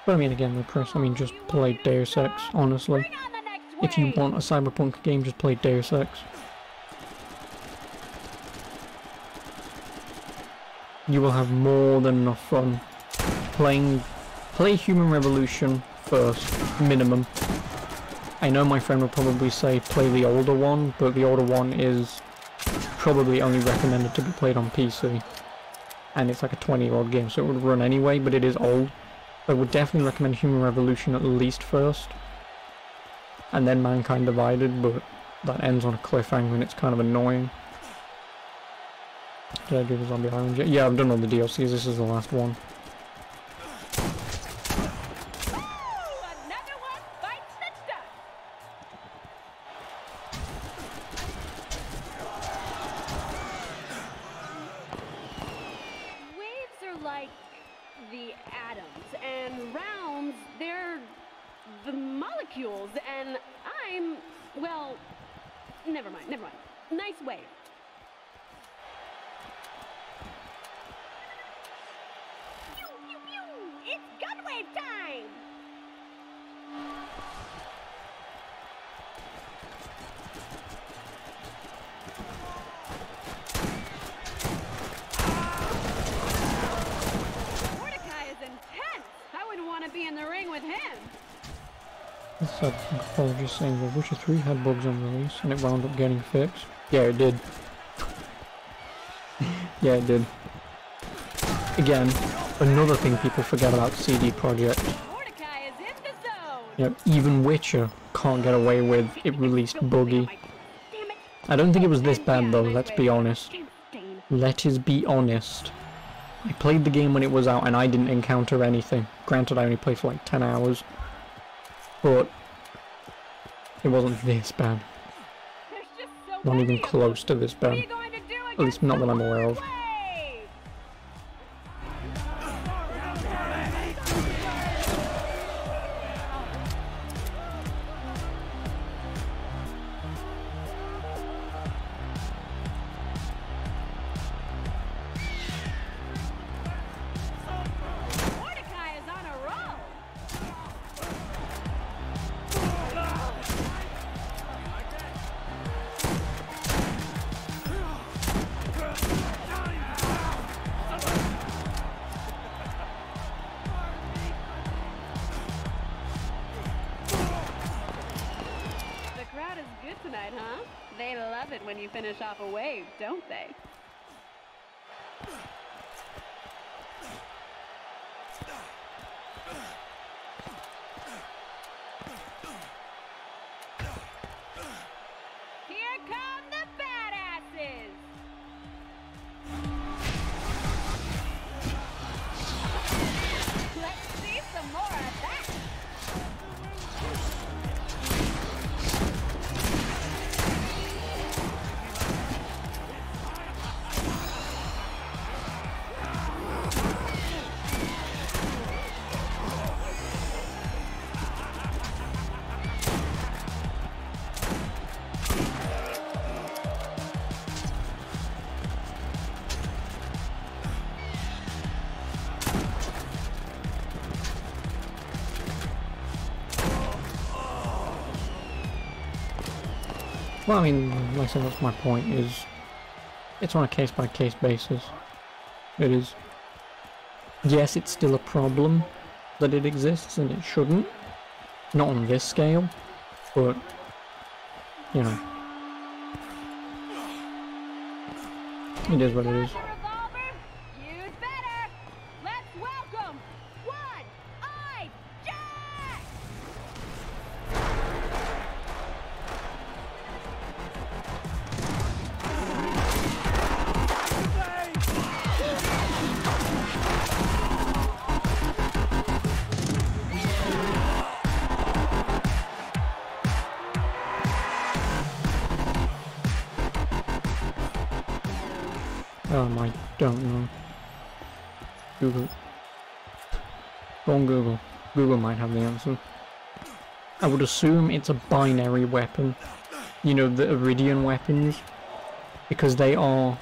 But I mean again with Chris, I mean just play Deus Ex, honestly. Bring on the next If you wave. want a Cyberpunk game, just play Deus Ex. You will have more than enough fun play Human Revolution first, minimum. I know my friend would probably say play the older one, but the older one is probably only recommended to be played on PC. And it's like a 20-year-old game, so it would run anyway, but it is old. I would definitely recommend Human Revolution at least first. And then Mankind Divided, but that ends on a cliffhanger and it's kind of annoying. Did I do the Zombie Island yet? Yeah, I've done all the DLCs, this is the last one. Another one bites the dust. Waves are like the atoms, and rounds, they're the molecules, and I'm, well, never mind. Nice wave. Pew, pew, pew! It's gun wave time! Mordecai is intense! I wouldn't want to be in the ring with him! This is apologies saying that Witcher 3 had bugs on release and it wound up getting fixed. Yeah, it did. Yeah, it did. Again, another thing people forget about CD Projekt. Mordecai is in the zone! Yep, even Witcher can't get away with it released buggy. Damn it! I don't think it was this bad though, let's be honest. Damn stain. Let us be honest. I played the game when it was out and I didn't encounter anything. Granted, I only played for like 10 hours. But it wasn't this bad. There's just so Not many even of close to this them. What are bad. you going to do At least against not the that I'm aware of. wave? Mordecai is on a roll! The crowd is good tonight, huh? They love it when you finish off a wave, don't they? Here come the badasses! Let's see some more of that! Well, I mean, like I said, that's my point, is it's on a case-by-case basis. It is. Yes, it's still a problem that it exists, and it shouldn't. Not on this scale, but, you know. It is what it is. Got the revolver? You'd better! Let's welcome One-Eyed Jack! I don't know. Google. Go on Google. Google might have the answer. I would assume it's a binary weapon. You know, the Iridian weapons. Because they are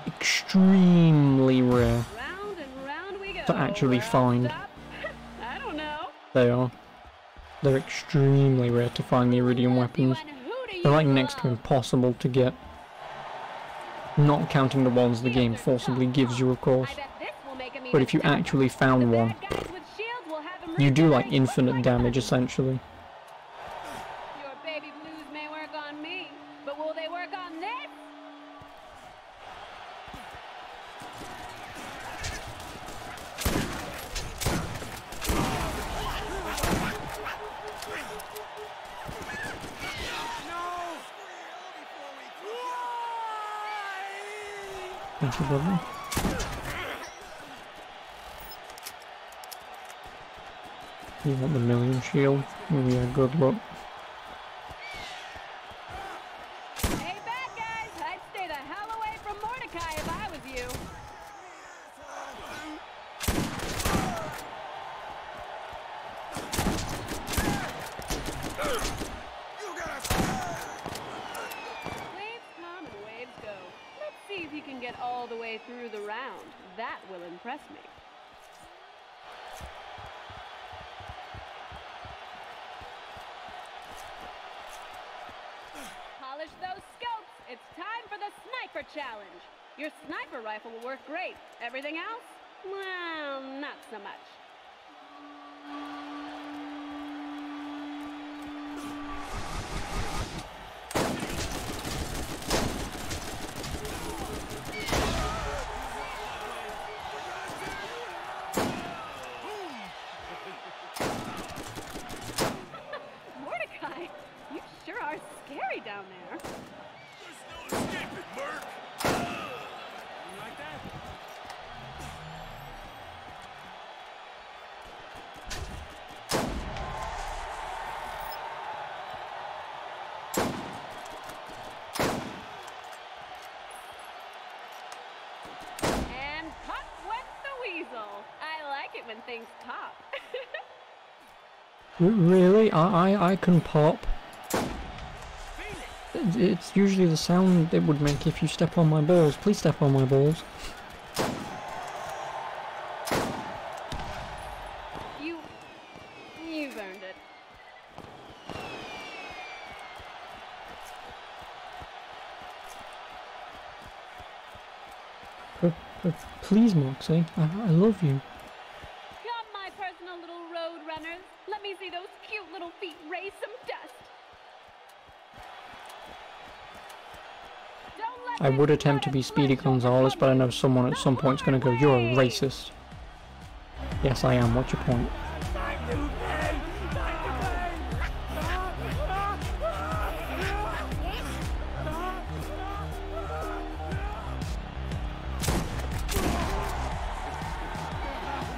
extremely rare Round and round we go. to actually Where I'll find. stop? I don't know. They are. They're extremely rare to find the Iridian weapons. They're like next to impossible to get. Not counting the ones the game forcibly gives you, of course. But if you actually found one, you do like infinite damage essentially. Your baby blues may work on me, but will they work on this? Thank you, brother. You want the million shield? Oh yeah, good luck. Hey, bad guys! I'd stay the hell away from Mordecai if I was you. Waves come and waves go. Let's see if you can get all the way through the round. That will impress me. Polish those scopes. It's time for the sniper challenge. Your sniper rifle will work great. Everything else? Well, not so much. Mordecai, you sure are scary down there. There's no escaping, Merc! You like that? And pop went the weasel. I like it when things pop. Really? I can pop. It's usually the sound it would make if you step on my balls. Please step on my balls. You've earned it. Please, Moxxi. I love you. Come, my personal little road runners. Let me see those cute little feet raise some dust. Don't let I this would attempt to blood be and Speedy flesh Gonzalez, but I know someone at some point is going to go, "You're a Way. racist." Yes, I am. What's your point?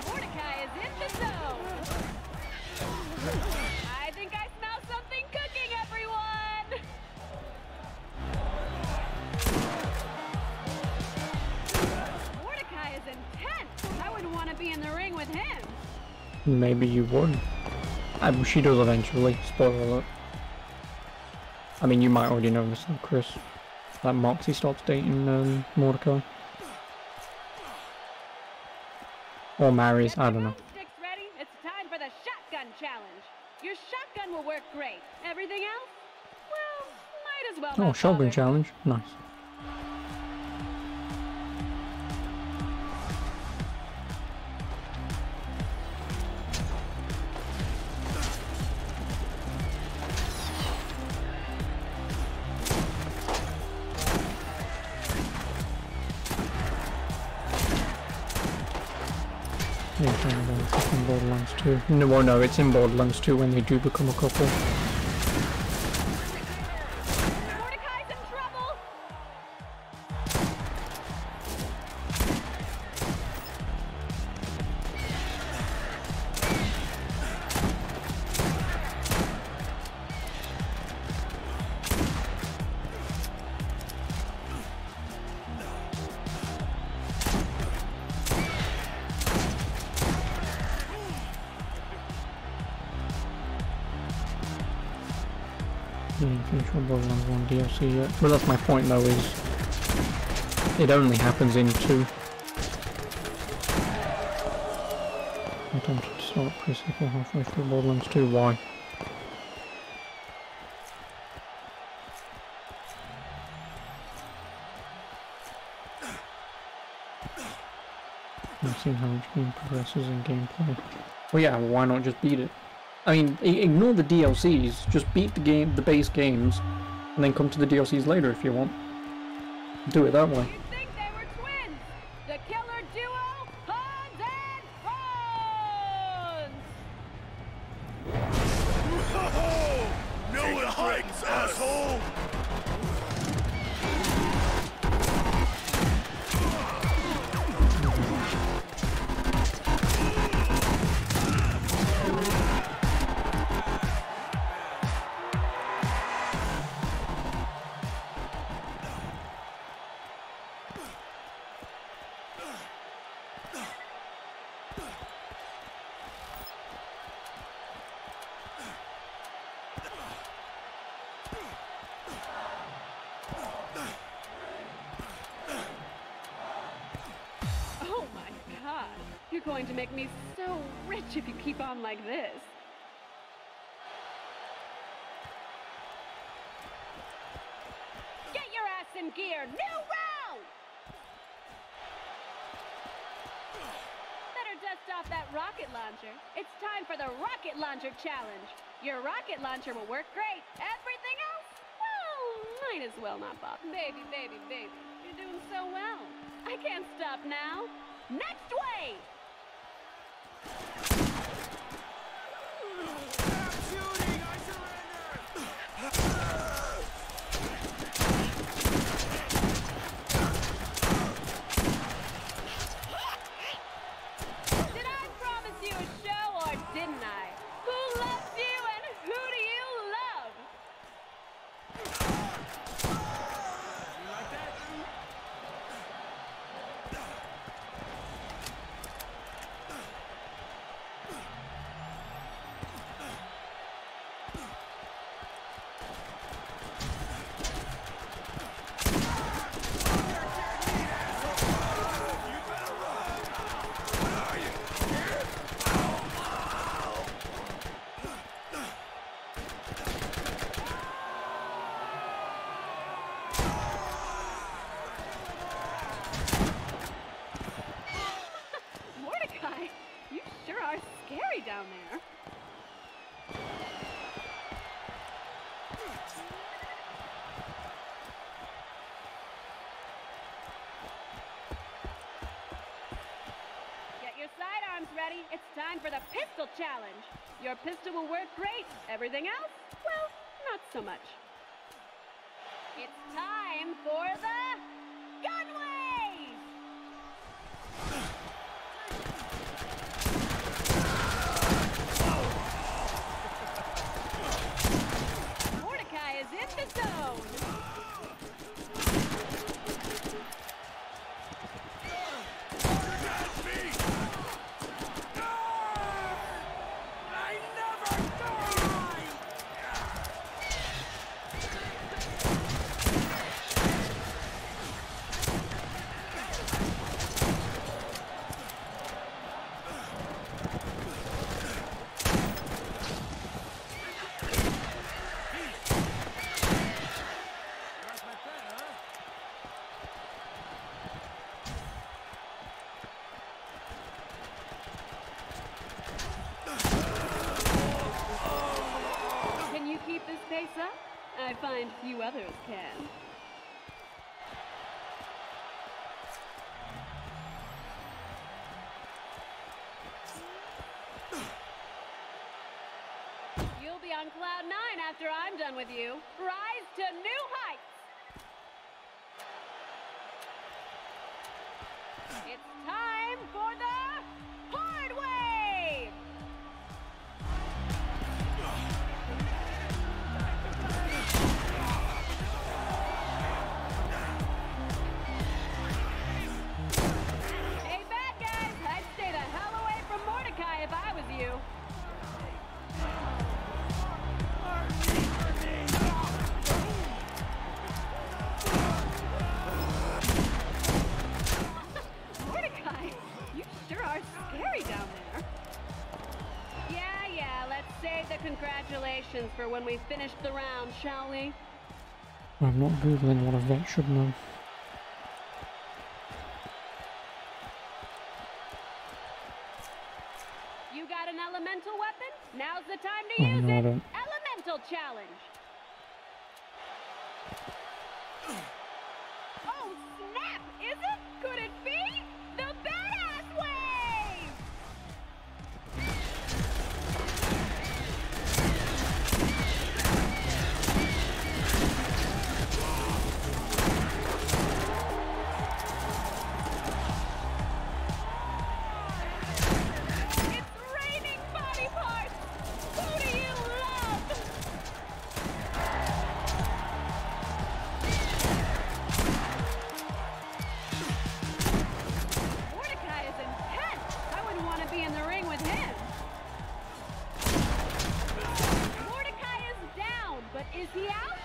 Mordecai is in the zone. I think I smell something cooking, everyone. Mordecai is intense. I wouldn't want to be in the ring with him. Maybe you would. She does eventually. Spoiler alert. I mean, you might already know this, Chris. That Moxxi starts dating Mordecai. Or marries, I don't know. Sticks ready? It's time for the shotgun challenge. Your shotgun will work great. Everything else? Well, might as well Oh, not shotgun bother. challenge. Nice. Yeah, it's in Borderlands 2. No, well, no, it's in Borderlands 2 when they do become a couple. Mordecai's in trouble. Finish all Borderlands 1 DLC yet. But that's my point though, is it only happens in 2. I don't have to start pre-sequel halfway through Borderlands 2, why? I've seen how each game progresses in gameplay. Well yeah, why not just beat it? I mean, ignore the DLCs, just beat the game, the base games, and then come to the DLCs later if you want. Do it that way. You'd think they were twins! The killer duo, Hans and Franz! No heights, asshole! Oh my god, you're going to make me so rich if you keep on like this. Get your ass in gear, new round! Better dust off that rocket launcher. It's time for the rocket launcher challenge. Your rocket launcher will work great. Everything else, well, might as well not bother. Baby, baby, baby, you're doing so well. I can't stop now. Next wave! Stop shooting! I surrender! Did I promise you a show or didn't I? Who loves you and who do you love? You like that? Mordecai, you sure are scary down there. Get your sidearms ready. It's time for the pistol challenge. Your pistol will work great. Everything else, well, not so much. It's time for the gun wave! Mordecai is in the zone. That's me! I never die! That's my pen, huh? Can you keep this pace up? I find few others can. You'll be on cloud 9 after I'm done with you. Rise to new heights! It's time for the hard wave! Hey, bad guys! I'd stay the hell away from Mordecai if I was you. Congratulations for when we finished the round, shall we? I'm not googling what a vet should know. You got an elemental weapon? Now's the time to Oh, use no, I it! don't. Elemental challenge! Oh, snap! Is it? Could it be? The badass wave! It's raining body parts! Who do you love? Mordecai is intense. I wouldn't want to be in the ring with him. Mordecai is down, but is he out?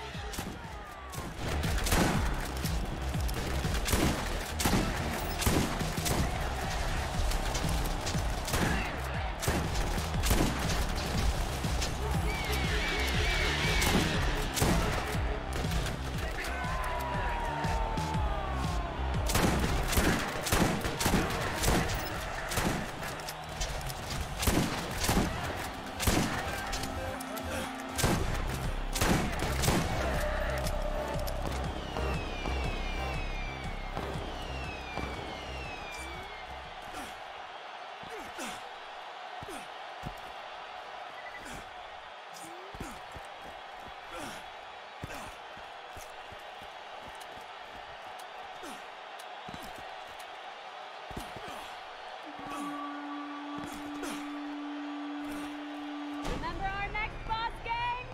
Remember our next boss, gang?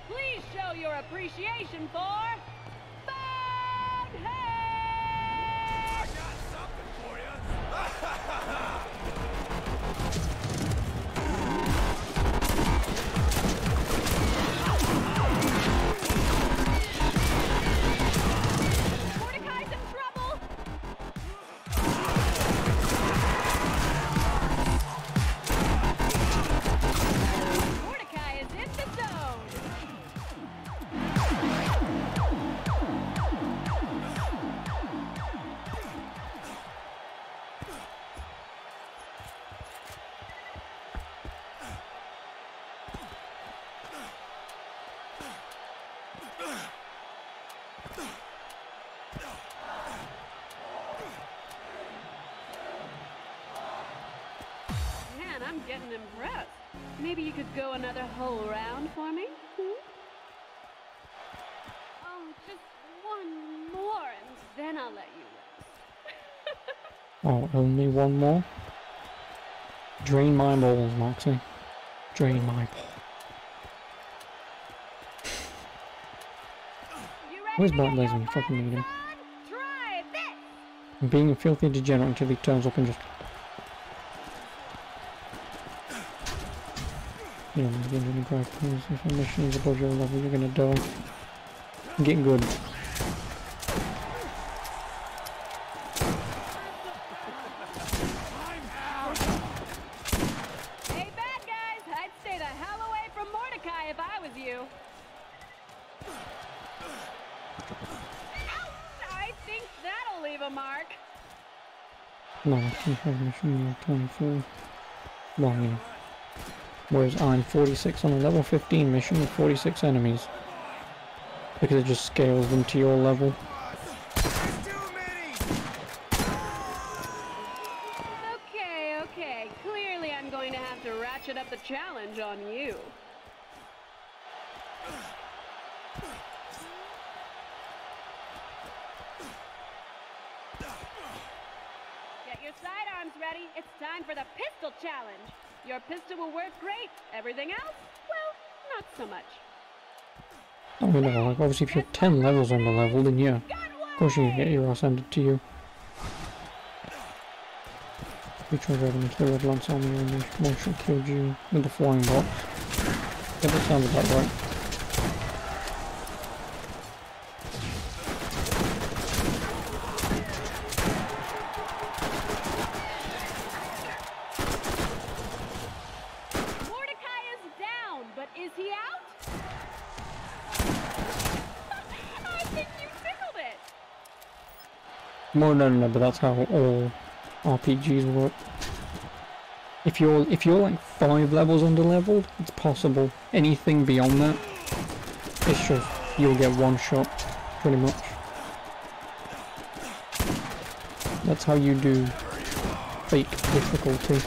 Please show your appreciation for Bonehead! I got something for you. Mordecai's in trouble! Mordecai is in the zone! Man, I'm getting impressed. Maybe you could go another whole round for me? Hmm? Oh, just one more, and then I'll let you rest. Oh, only one more? Drain my balls, Moxxi. Drain my balls. You ready Where's to Black get Blaze your when you fucking need him? bonus on? Try this! I'm being a filthy degenerate until he turns up and just... You know, begin to grab things. If a mission is above your level, you're gonna die. Get good. Hey, bad guys! I'd stay the hell away from Mordecai if I was you. Ouch! I think that'll leave a mark. No, I think I have mission level 24. Well, you know. Whereas I'm 46 on a level 15 mission with 46 enemies. Because it just scales them to your level. Okay, okay. Clearly I'm going to have to ratchet up the challenge on you. Get your sidearms ready. It's time for the pistol challenge. Your pistol will work great. Everything else? Well, not so much. I mean, no, like, obviously if you're 10 levels under level, then yeah. Of course you can get your ass handed to you. We tried riding into the Red Lance army and they one-shot killed you with the flying box. Yeah, that sounded about right. Mordecai is down, but is he out? out? I think you tickled it. Well, no, but that's how all RPGs work. If you're like 5 levels under leveled, it's possible. Anything beyond that, it's just you'll get one shot, pretty much. That's how you do fake difficulty.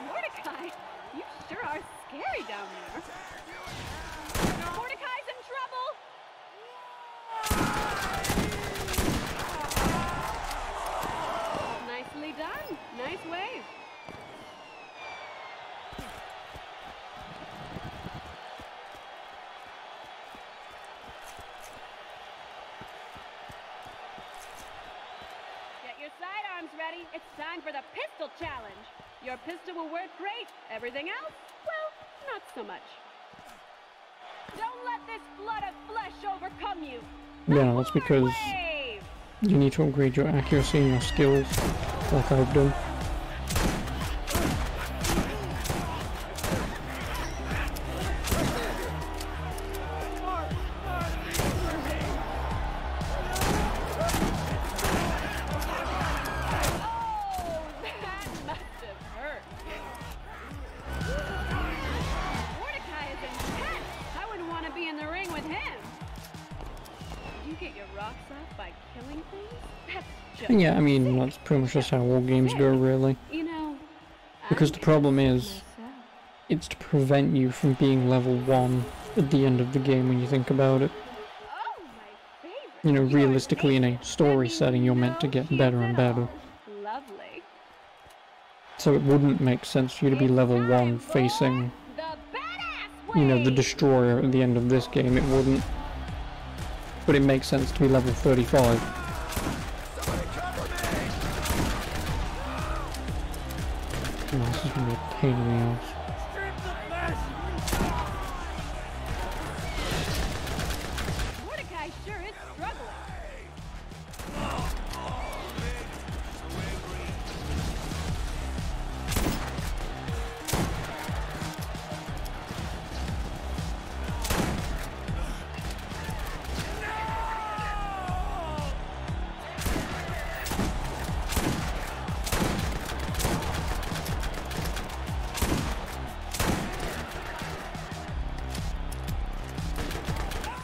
Mordecai, you sure are scary down there. Mordecai's in trouble. Nicely done. Nice wave. Get your sidearms ready. It's time for the pistol challenge. Your pistol will work great. Everything else, well, not so much. Don't let this flood of flesh overcome you. Yeah, that's because Wave! you need to upgrade your accuracy and your skills, like I've done. Oh, that must have hurt. Mordecai is intense. I wouldn't want to be in the ring with him. Did you get your rocks off by killing things? That's just Yeah, I mean, that's pretty much just how all games go, really. You know, Because the problem is, myself. it's to prevent you from being level 1 at the end of the game when you think about it. Oh, my favorite. You know, You're realistically in a amazing. story That means setting, you're meant to no get cheats better at and better. all. Lovely. So it wouldn't make sense for you to be It's level time 1 for facing, the badass you know, the wave. destroyer at the end of this game. It wouldn't. But it makes sense to be level 35. Oh, this is gonna be a pain in the ass. Mordecai sure is struggling.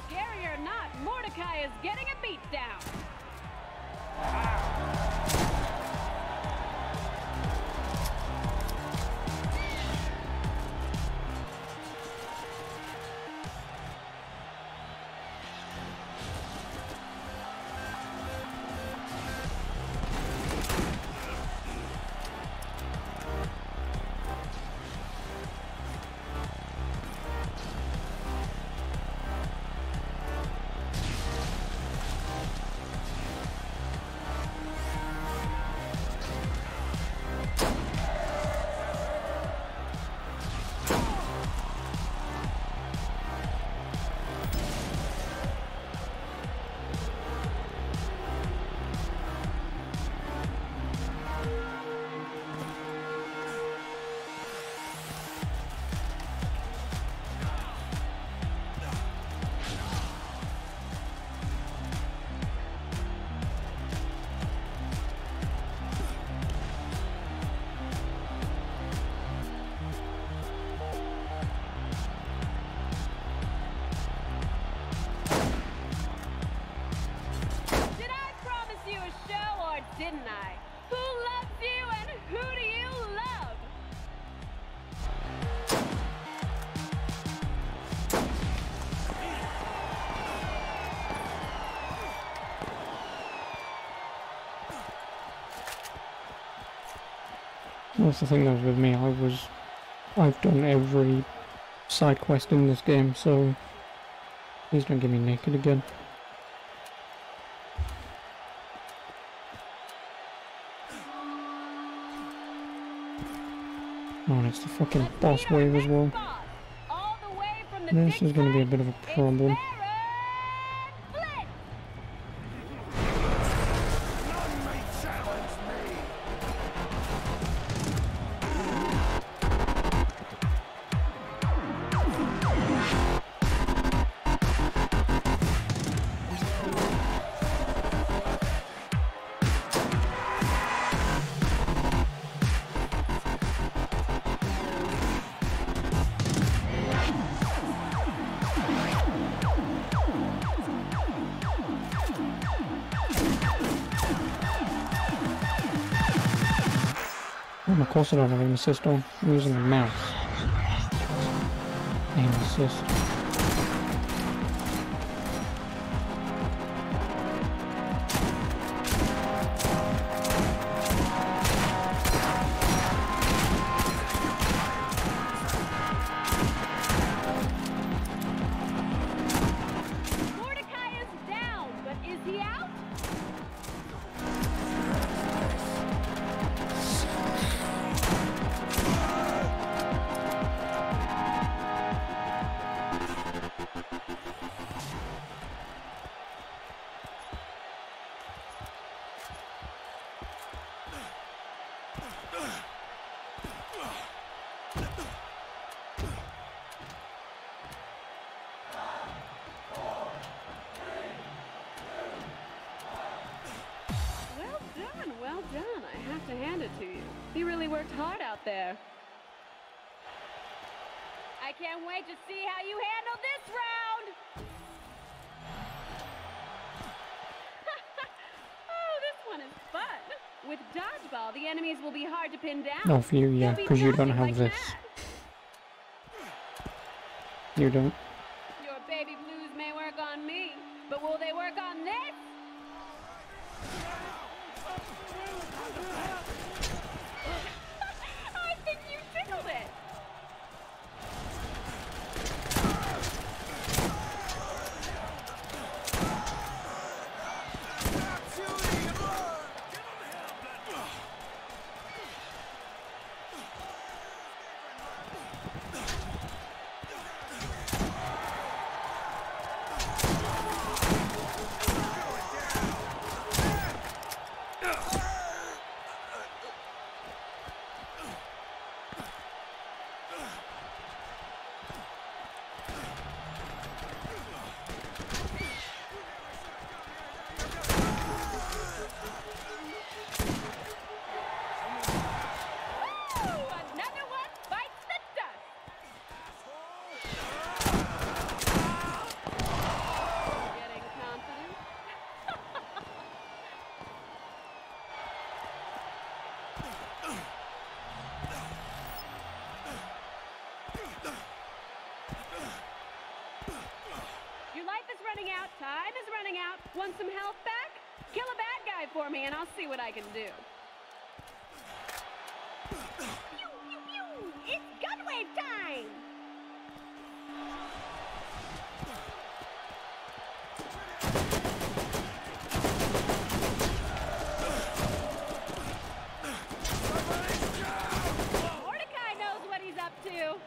Scary or not, Mordecai is getting a beat down. Did I promise you a show or didn't I? Who loves you and who do you love? That's the thing that was with me. I've done every side quest in this game, so please don't get me naked again. Oh, and it's the fucking Let's boss meet our wave as next well. boss. All the way from the This big is going to be a side, bit of a it's problem. Baron Blitz. None may challenge me! of course I don't have aim assist on. I'm using a mouse. Aim assist. Mordecai is down, but is he out? Well done. I have to hand it to you. You really worked hard out there. I can't wait to see how you handle this round! Oh, this one is fun. With dodgeball, the enemies will be hard to pin down. No, for you, yeah, because you don't have like this. that. You don't. Your baby blues may work on me, but will they work on this? I think you tickled it. Time is running out. Want some health back? Kill a bad guy for me and I'll see what I can do. Pew, pew, pew. It's gunwave time! Mordecai knows what he's up to.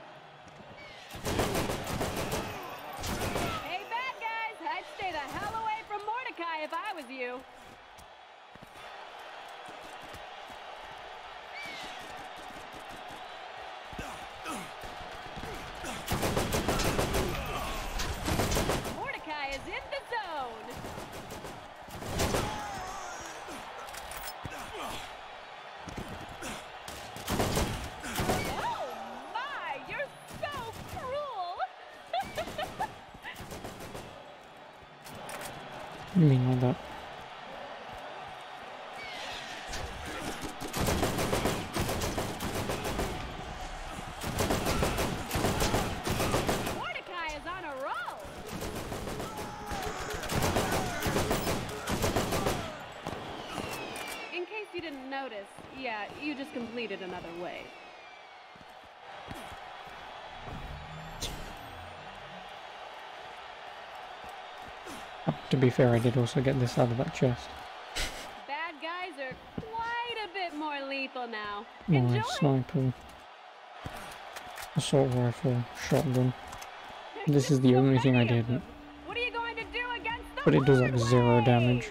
I'd stay the hell away from Mordecai if I was you. Mordecai is in the zone. Oh my, you're so cruel. You mean like that? Mordecai is on a roll. In case you didn't notice, yeah, you just completed another wave. To be fair, I did also get this out of that chest. Bad guys are quite a bit more lethal now. My Enjoy. sniper, assault rifle, shotgun. This is the only thing I didn't. What are you going to do against the But it does like Horde 0 Wave? damage.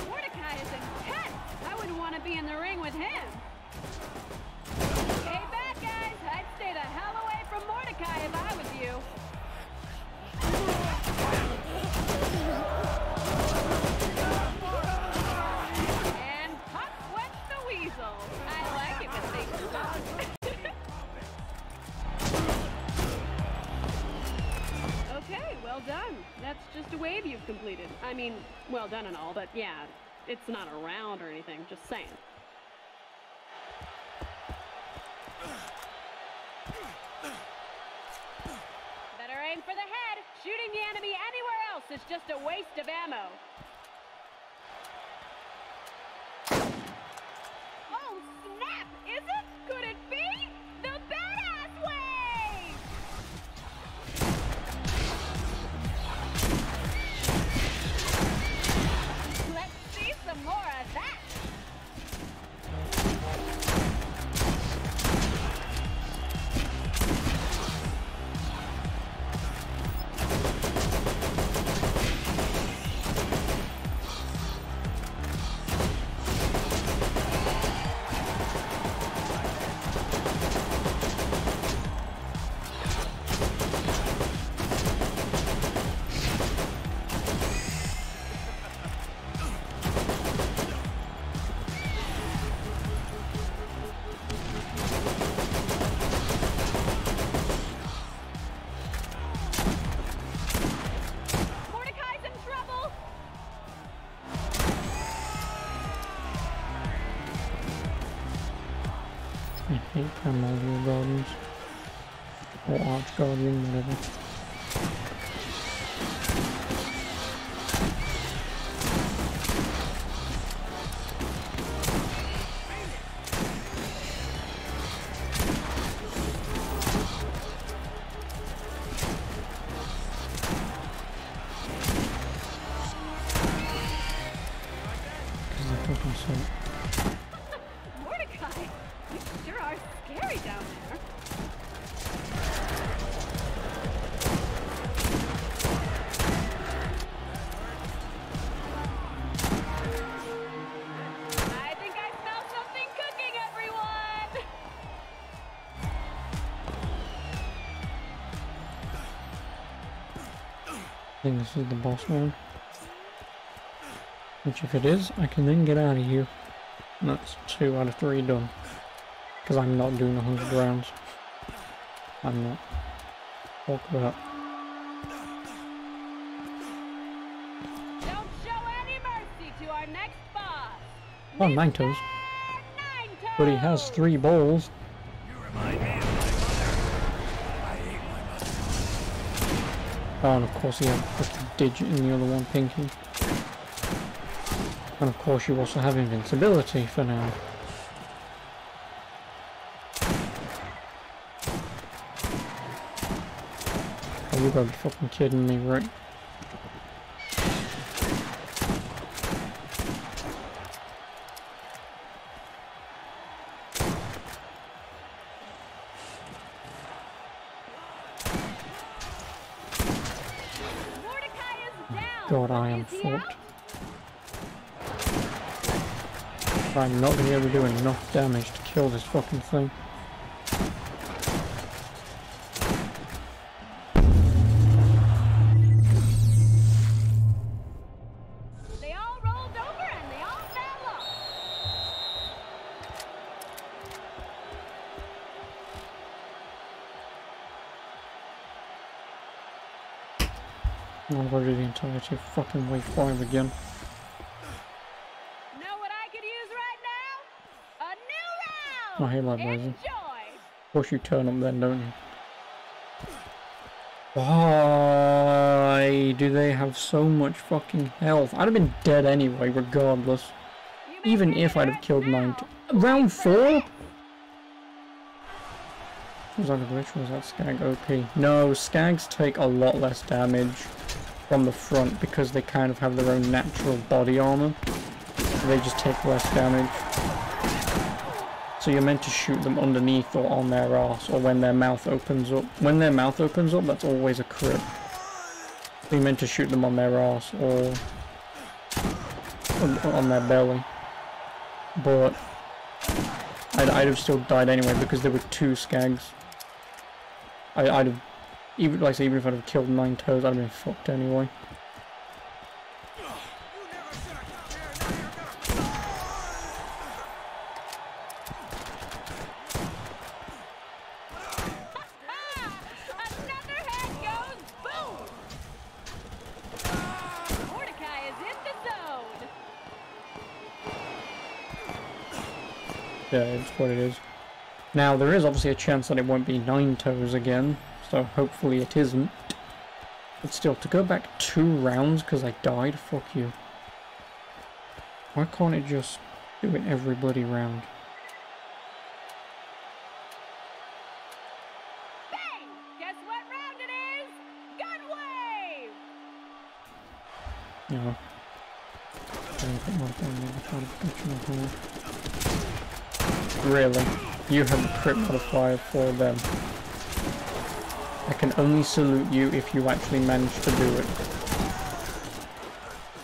Mordecai is intense. I wouldn't want to be in the ring with him. Well done. That's just a wave you've completed. I mean, well done and all, but yeah, it's not a round or anything, just saying. Better aim for the head. Shooting the enemy anywhere else is just a waste of ammo. Oh, snap! Is it? Could it be? The badass wave! Let's see some more of that. I hate Primordial Guardians. Or Arch Guardian, whatever. Because they're fucking sick. Mordecai, you sure are scary down there. I think I smell something cooking, everyone! I think this is the boss one. Which if it is, I can then get out of here. And that's 2 out of 3 done. Because I'm not doing 100 rounds. I'm not. Talk about. Don't show any mercy to our next boss. Oh, Nine Toes. But he has 3 balls. Oh, and of course he had a fucking digit in the other one, Pinky. And of course you also have invincibility for now. Oh, you gotta be fucking kidding me, right? Mordecai is down. God, I am Is he fucked. out? I'm not gonna be able to do enough damage to kill this fucking thing. They all rolled over and they all fell off. I'll go do the entirety of fucking wave 5 again. Know what I could use right now? A new Oh, round! hey, love, Rosie. Enjoy! Of course you turn up then, don't you? Why do they have so much fucking health? I'd have been dead anyway, regardless. You may Even think if it I'd have hurts killed now. 9. Round 4? Was that a glitch or was that Skag OP? No, Skags take a lot less damage from the front because they kind of have their own natural body armor. They just take less damage. So you're meant to shoot them underneath or on their arse or when their mouth opens up. When their mouth opens up, that's always a crit. So you're meant to shoot them on their arse or on their belly. But I'd have still died anyway because there were 2 Skags. I'd have, even like I say, even if I'd have killed 9 Toes, I'd have been fucked anyway. Another head goes boom! Yeah, it's what it is. Now, there is obviously a chance that it won't be 9 toes again, so hopefully it isn't. But still, to go back 2 rounds because I died, fuck you. Why can't it just do it every bloody round? Bang! Guess what round it is? Gun wave! No. Really? You have a crit modifier for them. I can only salute you if you actually manage to do it.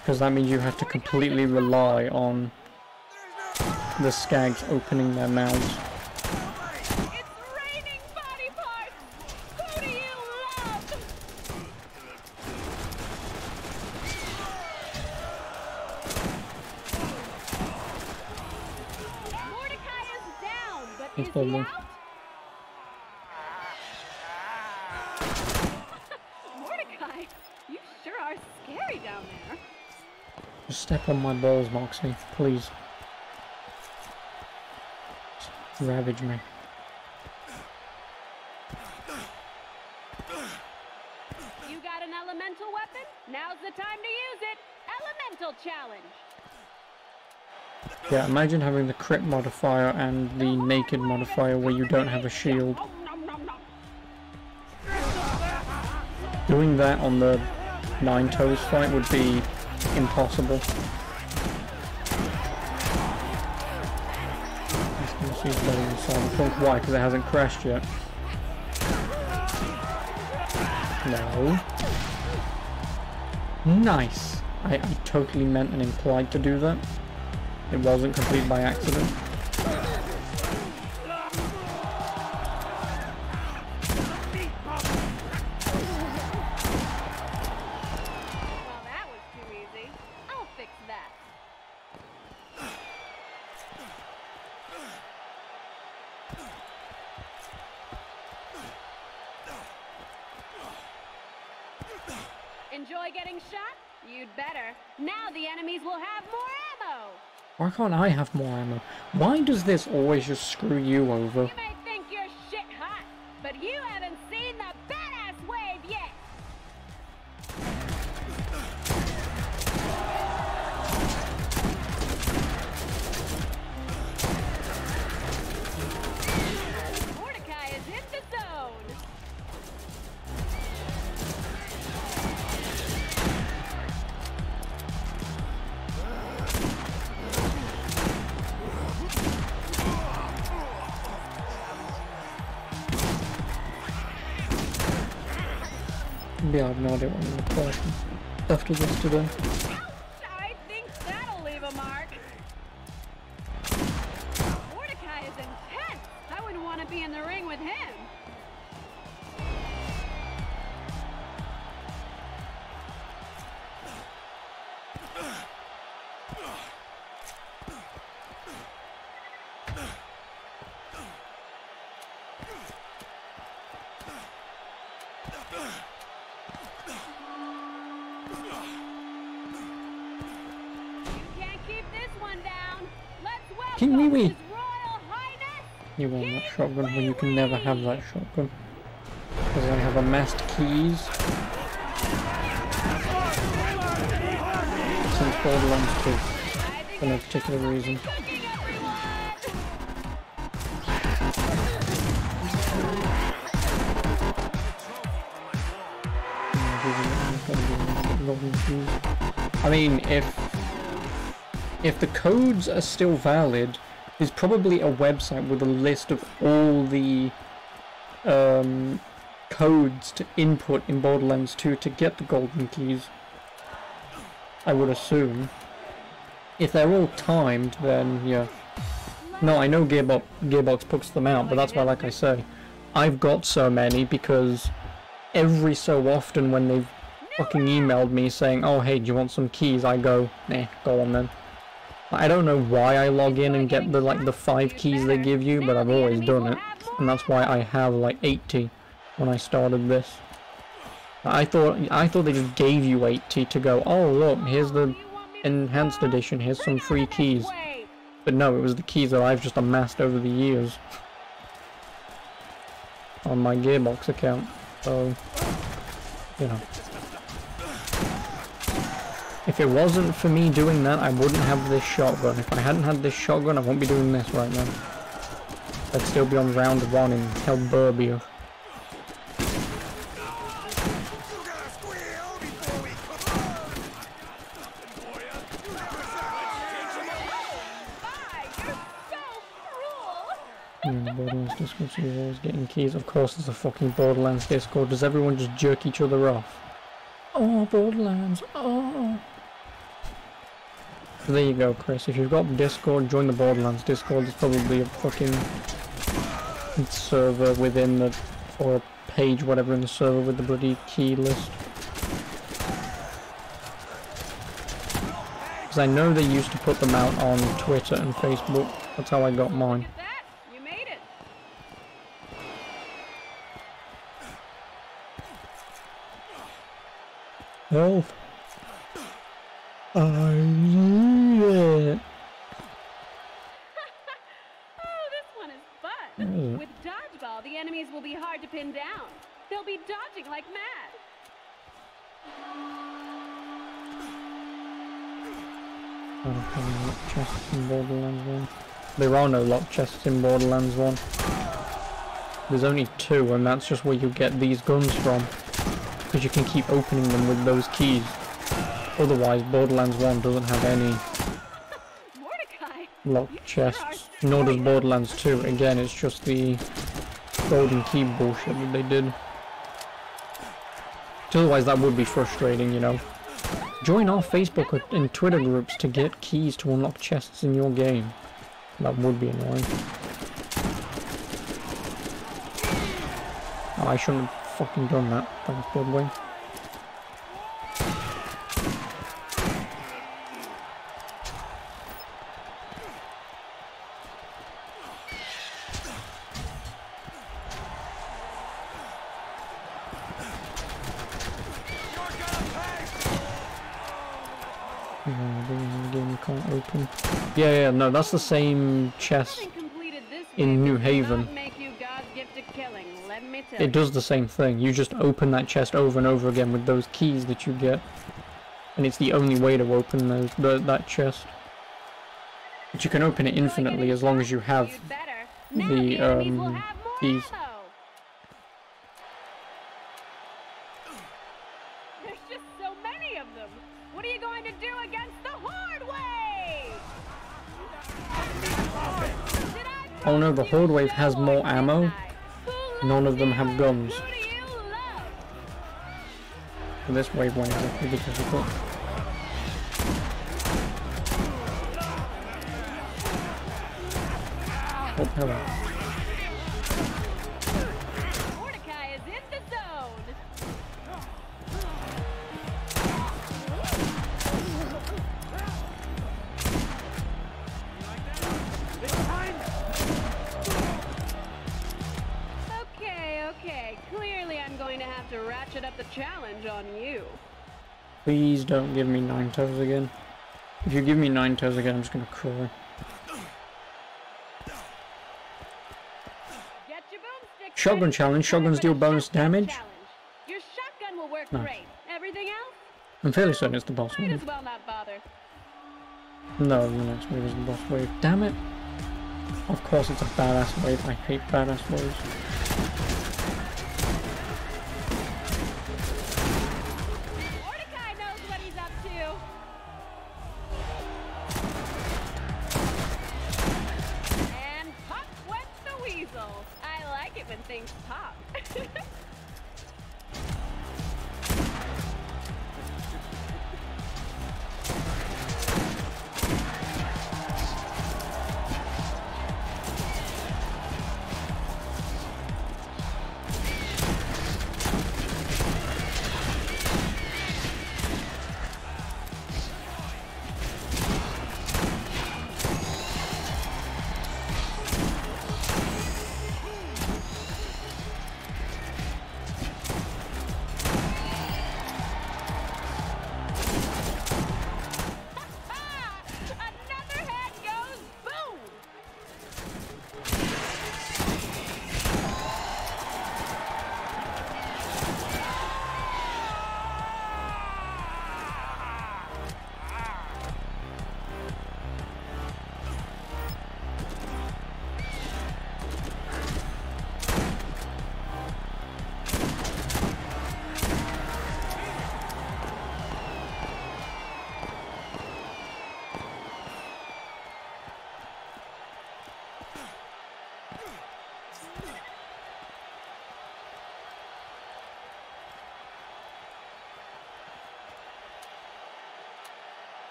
Because that means you have to completely rely on the skags opening their mouths. It's raining body parts! Who do you love? Mordecai is down, but He's is he holding. out? Mordecai, you sure are scary down there. Just step on my balls, Moxxi, please. Ravage me. You got an elemental weapon? Now's the time to use it! Elemental challenge! Yeah, imagine having the crit modifier and the naked modifier where you don't have a shield. Oh, nom, nom, nom. Doing that on the 9 toes fight would be impossible. Why? Because it hasn't crashed yet. No. Nice! I totally meant and implied to do that. It wasn't complete by accident. Well, that was too easy. I'll fix that. Enjoy getting shot? You'd better. Now the enemies will have more ammo! Why can't I have more ammo? Why does this always just screw you over? You may think you're shit hot, but you haven't seen the badass wave yet! Mordecai is in the zone! Yeah, I have no idea what I'm going to play after this today. I think that'll leave a mark. Mordecai is intense. I wouldn't want to be in the ring with him. King Wee-Wee! His Royal Highness! You want that shotgun when you can never have that shotgun. Because I have amassed keys. Since Borderlands 2. For no particular reason. I mean, if the codes are still valid, there's probably a website with a list of all the codes to input in Borderlands 2 to get the golden keys. I would assume. If they're all timed, then yeah. No, I know Gearbox puts them out, but that's why, like I say, I've got so many because every so often when they've fucking emailed me saying, oh hey, do you want some keys? I go, nah, go on then. I don't know why I log in and get the 5 keys they give you, but I've always done it. And that's why I have like 80 when I started this. I thought they just gave you 80 to go, oh look, here's the enhanced edition, here's some free keys. But no, it was the keys that I've just amassed over the years on my Gearbox account. So, you know. If it wasn't for me doing that, I wouldn't have this shotgun. If I hadn't had this shotgun, I won't be doing this right now. I'd still be on round 1 in Helburbia. Borderlands Discord, so you're always getting keys. Of course there's a fucking Borderlands Discord. Does everyone just jerk each other off? Oh, Borderlands, oh. So there you go, Chris. If you've got Discord, join the Borderlands Discord. There's probably a fucking server within the, or a page, whatever, in the server with the bloody key list. Because I know they used to put them out on Twitter and Facebook. That's how I got mine. You made it. Help! I need it! Oh, this one is fun. With dodgeball, the enemies will be hard to pin down. They'll be dodging like mad. I don't have lock chests in Borderlands 1. There are no lock chests in Borderlands 1. There's only 2, and that's just where you get these guns from. Because you can keep opening them with those keys. Otherwise, Borderlands 1 doesn't have any lock chests. Nor does Borderlands 2. Again, it's just the golden key bullshit that they did. Otherwise, that would be frustrating, you know. Join our Facebook and Twitter groups to get keys to unlock chests in your game. That would be annoying. Oh, I shouldn't have fucking done that. Thanks, Bloodwing. Yeah, no, that's the same chest in New Haven. It does the same thing. You just open that chest over and over again with those keys that you get. And it's the only way to open that chest. But you can open it infinitely as long as you have the keys. There's just so many of them. What are you going to do against the Horde Wave? Oh no, the Horde Wave has more ammo. None of them have guns. And this wave one is really difficult. Oh, hello. Mordecai is in the zone. Okay. Clearly I'm going to have to ratchet up the challenge on you. Please don't give me 9 toes again. If you give me 9 toes again, I'm just gonna cry. Get your boomstick. Shotgun challenge. Shotguns deal bonus damage. Your shotgun will work great. Everything else? I'm fairly certain it's the boss Might wave. as well not bother. No, the next wave is the boss wave. Damn it! Of course it's a badass wave. I hate badass waves. Mordecai knows what he's up to. And pop went the weasel. I like it when things pop.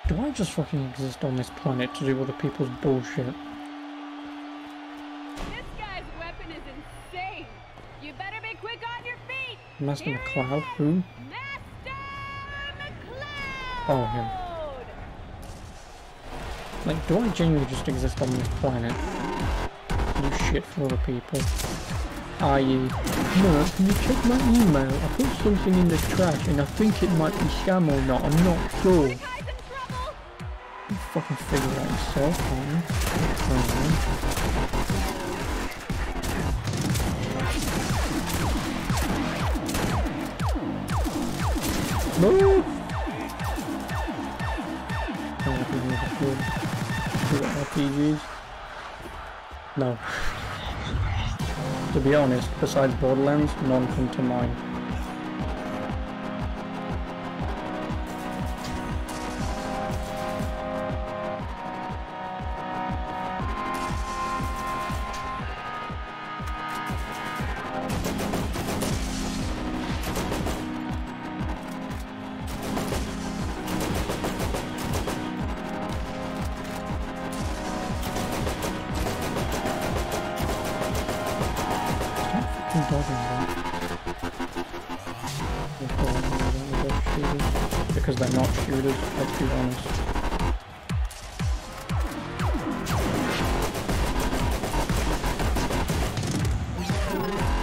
Do I just fucking exist on this planet to do other people's bullshit? This guy's weapon is insane. You better be quick on your feet. Master Here he McCloud? is. Who? Master McCloud. Oh, him. Like, do I genuinely just exist on this planet to do shit for other people? I.e., no, can you check my email? I put something in the trash and I think it might be scam or not, I'm not sure. Guy's in trouble. You fucking figure it out yourself, can't you? No! RPGs? No. To be honest, besides Borderlands, none come to mind. Because they're not shooters, let's be honest.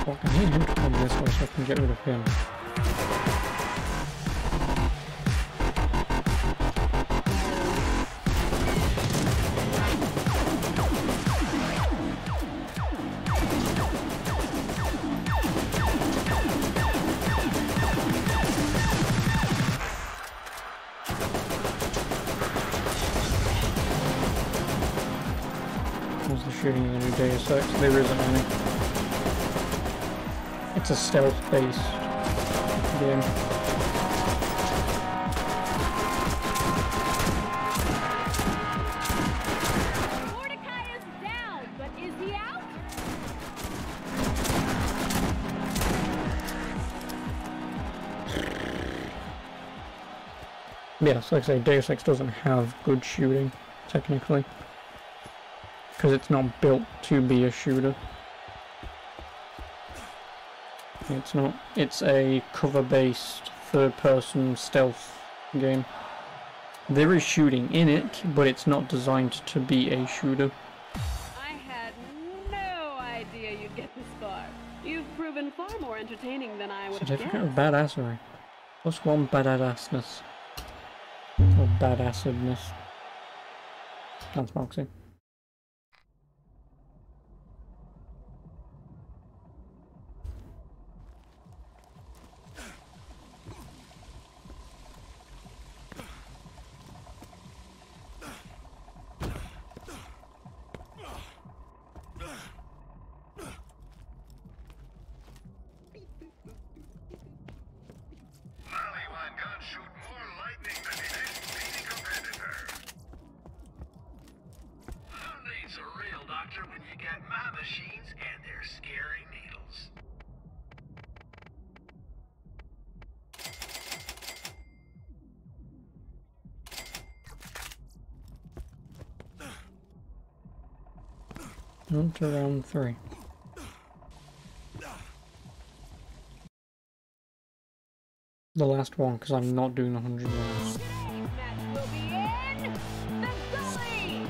Fuck, I need him to come this way so I can get rid of him. What's the shooting in the new Deus Ex? There isn't any. It's a stealth-based game. Mordecai is down, but is he out? Yeah, so like I say, Deus Ex doesn't have good shooting, technically. Because it's not built to be a shooter. It's not. It's a cover-based, third-person stealth game. There is shooting in it, but it's not designed to be a shooter. I had no idea you'd get this far. You've proven far more entertaining than I would have Certificate of guessed. badassery. Plus one badassness. Or badassedness. That's Moxxi. Maliwan guns shoot more lightning than any competitor. Needs a real doctor when you got my machines and their scary needles. On to round 3. The last one, because I'm not doing 100 rounds. Match will be in the gully.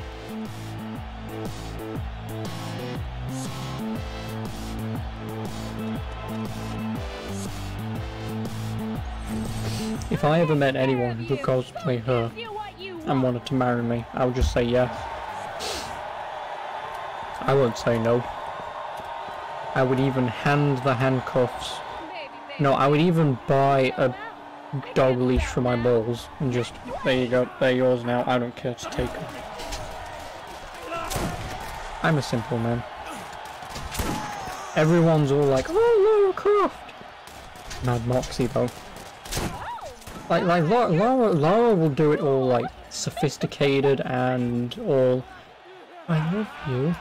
If I ever met anyone who could cosplay her You what you and wanted to marry me, I would just say yes. I won't say no. I would even hand the handcuffs. No, I would even buy a dog leash for my balls and just, there you go, they're yours now, I don't care, just take them. I'm a simple man. Everyone's all like, oh, Lara Croft! Mad Moxxi though. Like Lara will do it all like sophisticated and all, I love you.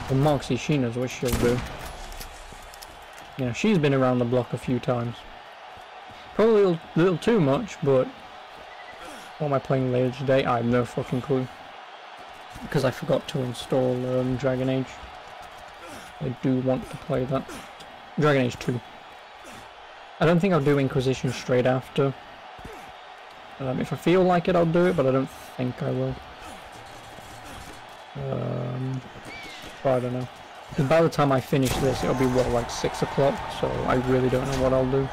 Well, Moxxi, she knows what she'll do. You know, she's been around the block a few times. Probably a little too much, but What am I playing later today? I have no fucking clue. Because I forgot to install Dragon Age. I do want to play that. Dragon Age 2. I don't think I'll do Inquisition straight after. If I feel like it, I'll do it, but I don't think I will. But I don't know. Because by the time I finish this, it'll be, what, like 6 o'clock, so I really don't know what I'll do,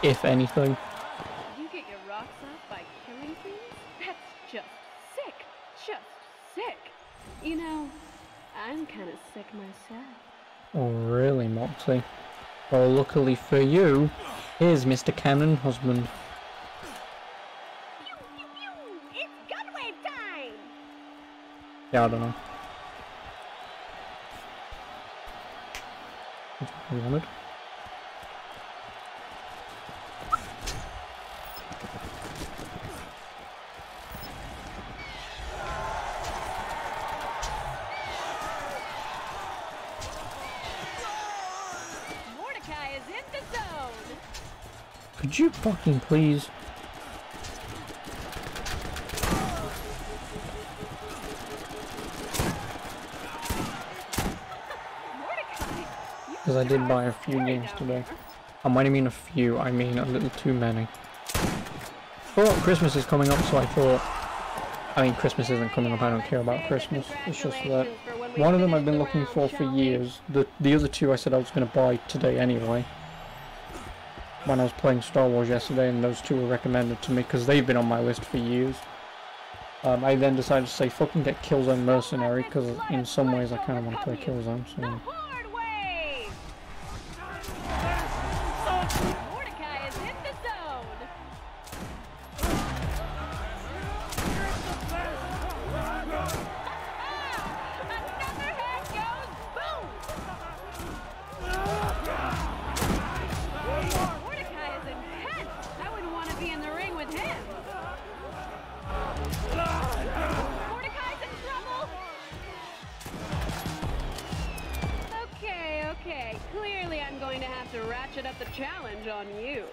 if anything. You get your rocks off by killing things? That's just sick. Just sick. You know, I'm kind of sick myself. Oh, really, Moxxi? Well, luckily for you, here's Mr. Cannon Husband. Pew, pew, pew. It's gunwave time! Yeah, I don't know. That's what I wanted. Mordecai is in the zone. Could you fucking please? Because I did buy a few games today. And when I mean a few, I mean a little too many. But Christmas is coming up, so I thought... I mean, Christmas isn't coming up, I don't care about Christmas. It's just that one of them I've been looking for years. The other two I said I was going to buy today anyway. When I was playing Star Wars yesterday, and those two were recommended to me because they've been on my list for years. I then decided to say fucking get Killzone Mercenary, because in some ways I kind of want to play Killzone, so... Mordecai is in the zone. Another head goes boom. Mordecai is intense. I wouldn't want to be in the ring with him. Mordecai's in trouble. Okay. Clearly I'm going to have to ratchet up the challenge on you.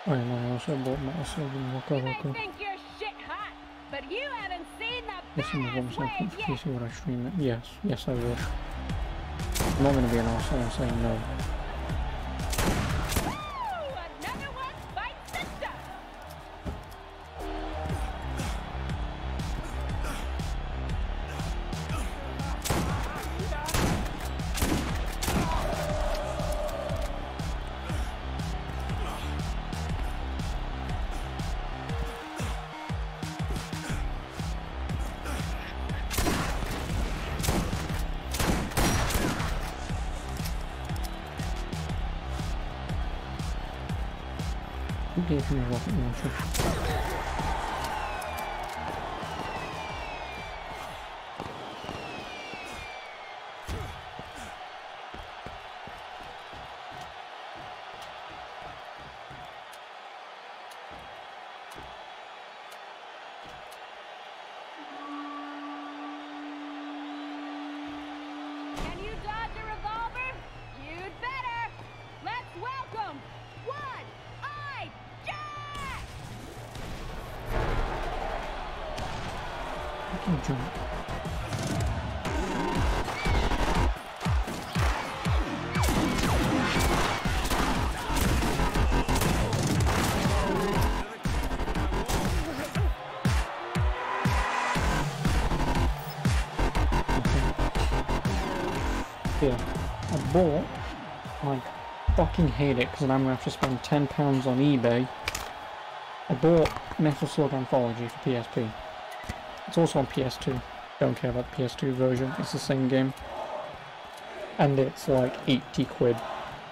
I also bought Metal Slug and Waka You may Waka. think you're shit hot, but you haven't seen the Listen to what I'm saying, wave for yet. PC would I stream it? Yes I will. I'm not going to be an arsehole and say no. Ooh, another one bites the dust. Who gave me a rocket launcher? Can you dodge a revolver? You'd better. Let's welcome One-Eyed Jack! I can jump. Here, I bought, I fucking hate it because then I'm going to have to spend £10 on eBay. I bought Metal Slug Anthology for PSP. It's also on PS2. Don't care about the PS2 version, it's the same game. And it's like 80 quid.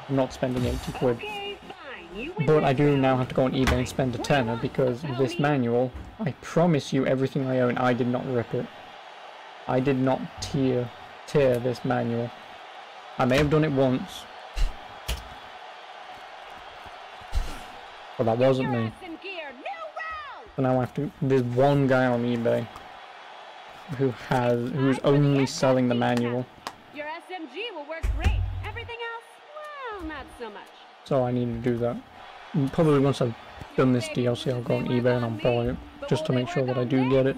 I'm not spending 80 quid. Okay, fine. You win But I this do round. now have to go on eBay and spend a tenner because this manual, I promise you everything I own, I did not rip it. I did not tear this manual. I may have done it once, but that wasn't Your me. ass in gear. New round! So now I have to. There's one guy on eBay who's only selling the manual. Your ass SMG will work great. Everything else, well, not so much. So I need to do that. And probably once I've done this DLC, I'll go on eBay and I'll buy it just to make sure that I do get it.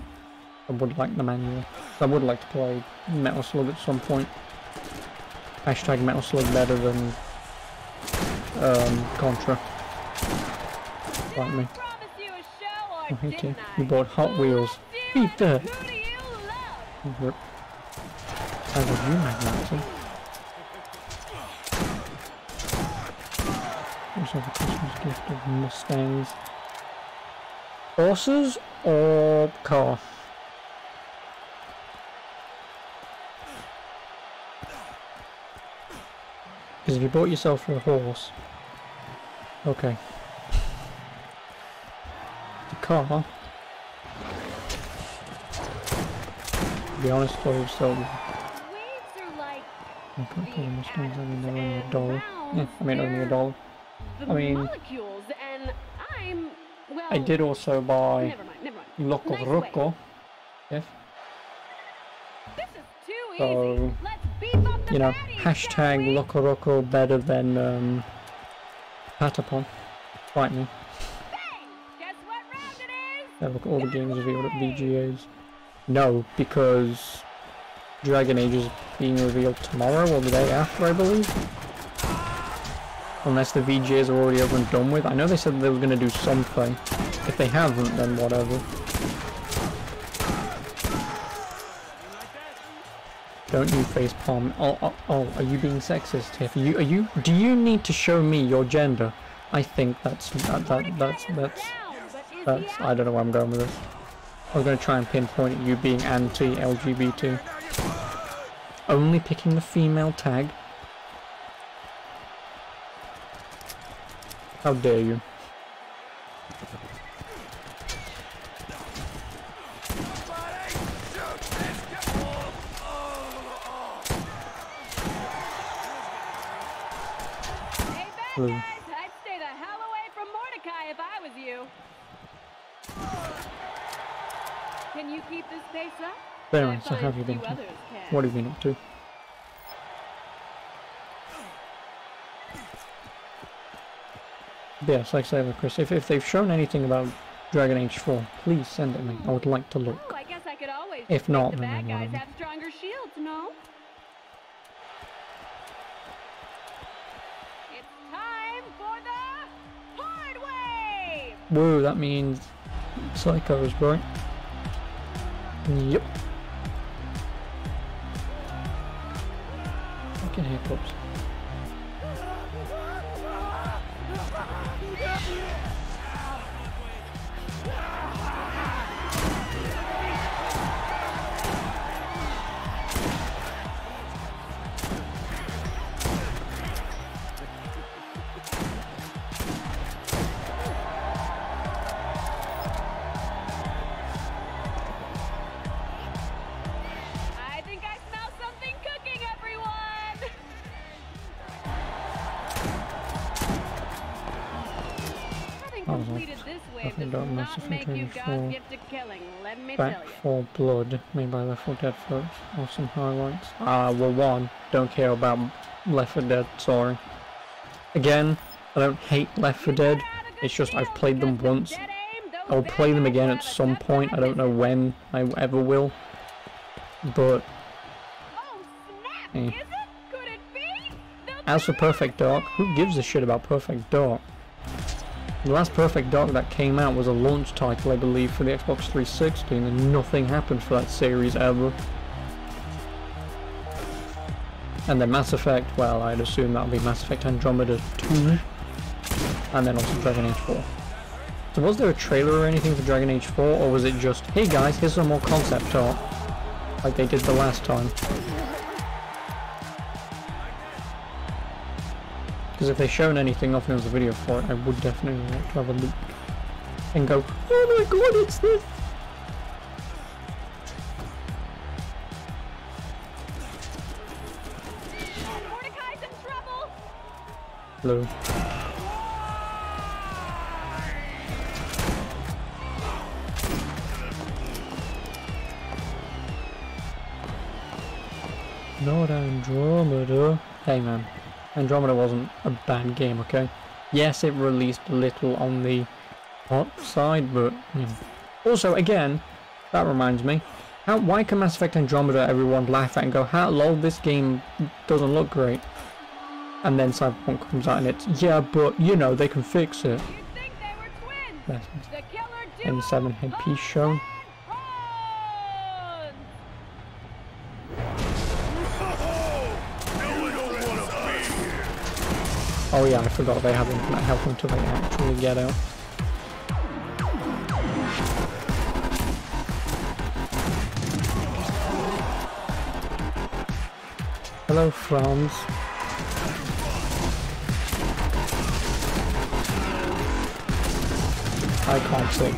I would like the manual. I would like to play Metal Slug at some point. Hashtag Metal Slug better than Contra. Like me. Oh, hey kid, you bought Hot Wheels. Beat that! Rip. How would you make that? Also the Christmas gift of Mustangs. Horses or car? Because if you bought yourself a horse, okay. The car, to be honest, I was still. I can't call them Mustangs, I mean they're only $1. Yeah, I mean only $1. I mean, I did also buy Loco Roco. Yes. So, you know, hashtag Loco Roco better than Patapon. Fight me. Yeah, look at all the games revealed at VGAs. No, because Dragon Age is being revealed tomorrow or the day after, I believe. Unless the VGAs are already over and done with. I know they said they were going to do something. If they haven't, then whatever. Don't you facepalm? Oh, are you being sexist, Tiff? Do you need to show me your gender? I think that's, I don't know where I'm going with this. I was going to try and pinpoint at you being anti-LGBT. Only picking the female tag? How dare you? Hey, bad guys, I'd stay the hell away from Mordecai if I was you. Can you keep this pace up? Very nice, so have you been to? What have you been up to? Yes, like I said, Chris, if they've shown anything about Dragon Age 4, please send it me. I would like to look. Oh, I guess I could always if not, the then bad guys have stronger shields, no? It's time for the hard way! Whoa, that means Psychos, right? Yep. Fucking hiccups. Back 4 Blood, made by Left 4 Dead folks. Awesome highlights. Well, one, don't care about Left 4 Dead, sorry. Again, I don't hate Left 4 Dead, it's just I've played them once. I'll play them again at some point, I don't know when I ever will. But... eh. As for Perfect Dark, who gives a shit about Perfect Dark? The last Perfect Dark that came out was a launch title, I believe, for the Xbox 360, and nothing happened for that series ever. And then Mass Effect, well, I'd assume that'll be Mass Effect Andromeda 2, and then also Dragon Age 4. So was there a trailer or anything for Dragon Age 4, or was it just, hey guys, here's some more concept art, like they did the last time? Because if they've shown anything off in the video for it, I would definitely like to have a look and go, oh my god, it's this! Mordecai's in trouble! Hello. Not Andromeda. Hey man, Andromeda wasn't a bad game, okay? Yes, it released a little on the hot side, but also again, that reminds me, why can Mass Effect Andromeda everyone laugh at and go, "How lol, this game doesn't look great," and then Cyberpunk comes out and it's, yeah, but you know they can fix it. You'd think they were twins. The killer duo N7 headpiece shown. Oh yeah, I forgot they have infinite health until they actually get out. Hello, Franz. I can't see.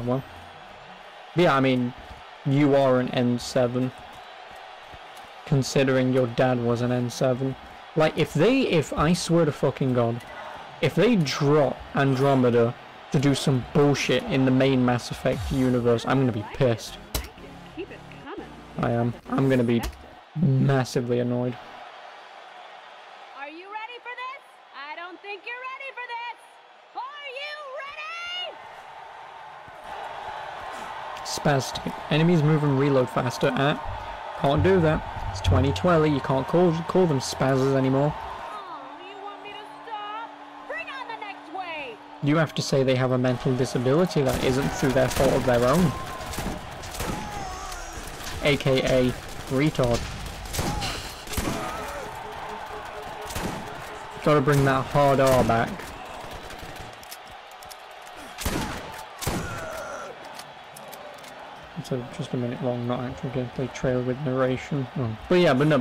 Well. Yeah, I mean, you are an N7. Considering your dad was an N7. Like, if I swear to fucking God, if they drop Andromeda to do some bullshit in the main Mass Effect universe, I'm gonna be pissed. Keep it coming. I am. I'm gonna be massively annoyed. Are you ready for this? I don't think you're ready for this. Are you ready? Spastic. Enemies move and reload faster. Can't do that. It's 2020. You can't call them spazzers anymore. Oh, you want me to stop? Bring on the next wave. You have to say they have a mental disability that isn't through their fault of their own. AKA retard. Gotta bring that hard R back. So just a minute long, not actual gameplay trailer with narration. Oh. But yeah, but no,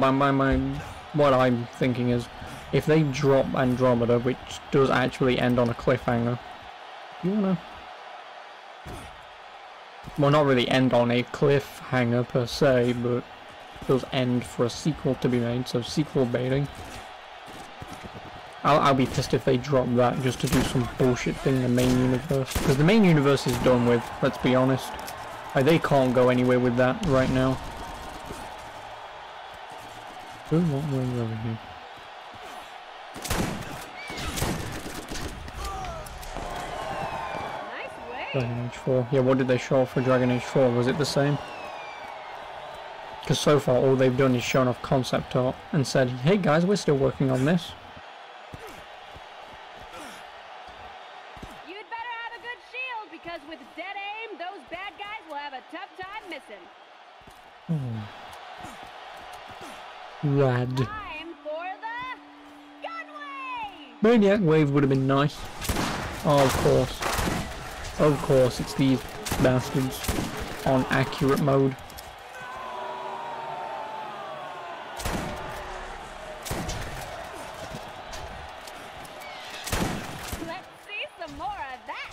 what I'm thinking is, if they drop Andromeda, which does actually end on a cliffhanger, you wanna... Well, not really end on a cliffhanger per se, but does end for a sequel to be made, so sequel baiting. I'll be pissed if they drop that just to do some bullshit thing in the main universe. Because the main universe is done with, let's be honest. Like, they can't go anywhere with that right now. Ooh, what way over here? Nice way. Dragon Age 4. Yeah, what did they show off for Dragon Age 4? Was it the same? Because so far all they've done is shown off concept art and said, hey guys, we're still working on this. You'd better have a good shield, because with dead aim, those bad guys will have a tough time missing. Rad. Time for the gun wave! Maniac Wave would have been nice. Oh, of course. Of course, it's these bastards on accurate mode. Let's see some more of that!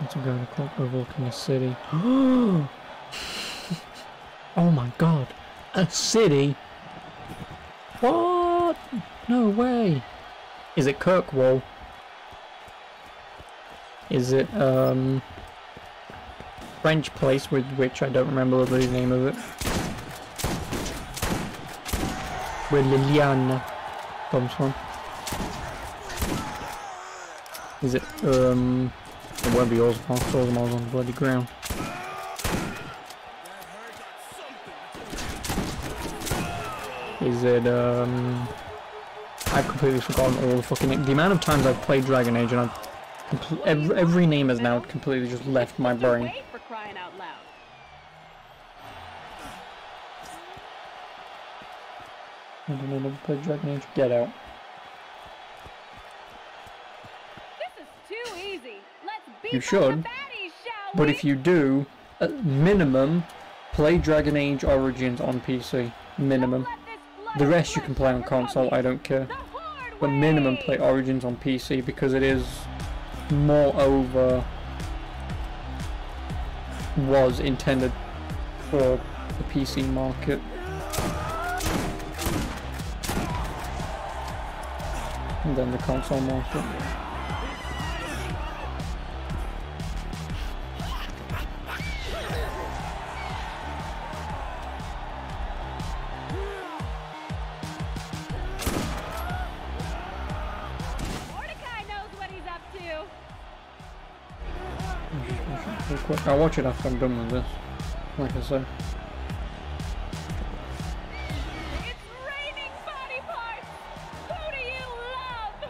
Let's go to clock overlooking a city. Oh my god. A city? What? No way. Is it Kirkwall? Is it, French place with which I don't remember the bloody name of it. Where Liliana comes from. Is it, it won't be Orzammar on the bloody ground. Is it, I've completely forgotten all the fucking... The amount of times I've played Dragon Age and I've... Every name has now completely just left my brain. Wait for crying out loud. I don't know, never played Dragon Age. Get out. This is too easy. Let's beat You should, the baddies, shall but we? if you do, at minimum, play Dragon Age Origins on PC. Minimum. The rest you can play on console, I don't care. But minimum play Origins on PC because it is moreover was intended for the PC market. and then the console monster. I'll watch it after I'm done with this, like I said. It's raining body parts! Who do you love?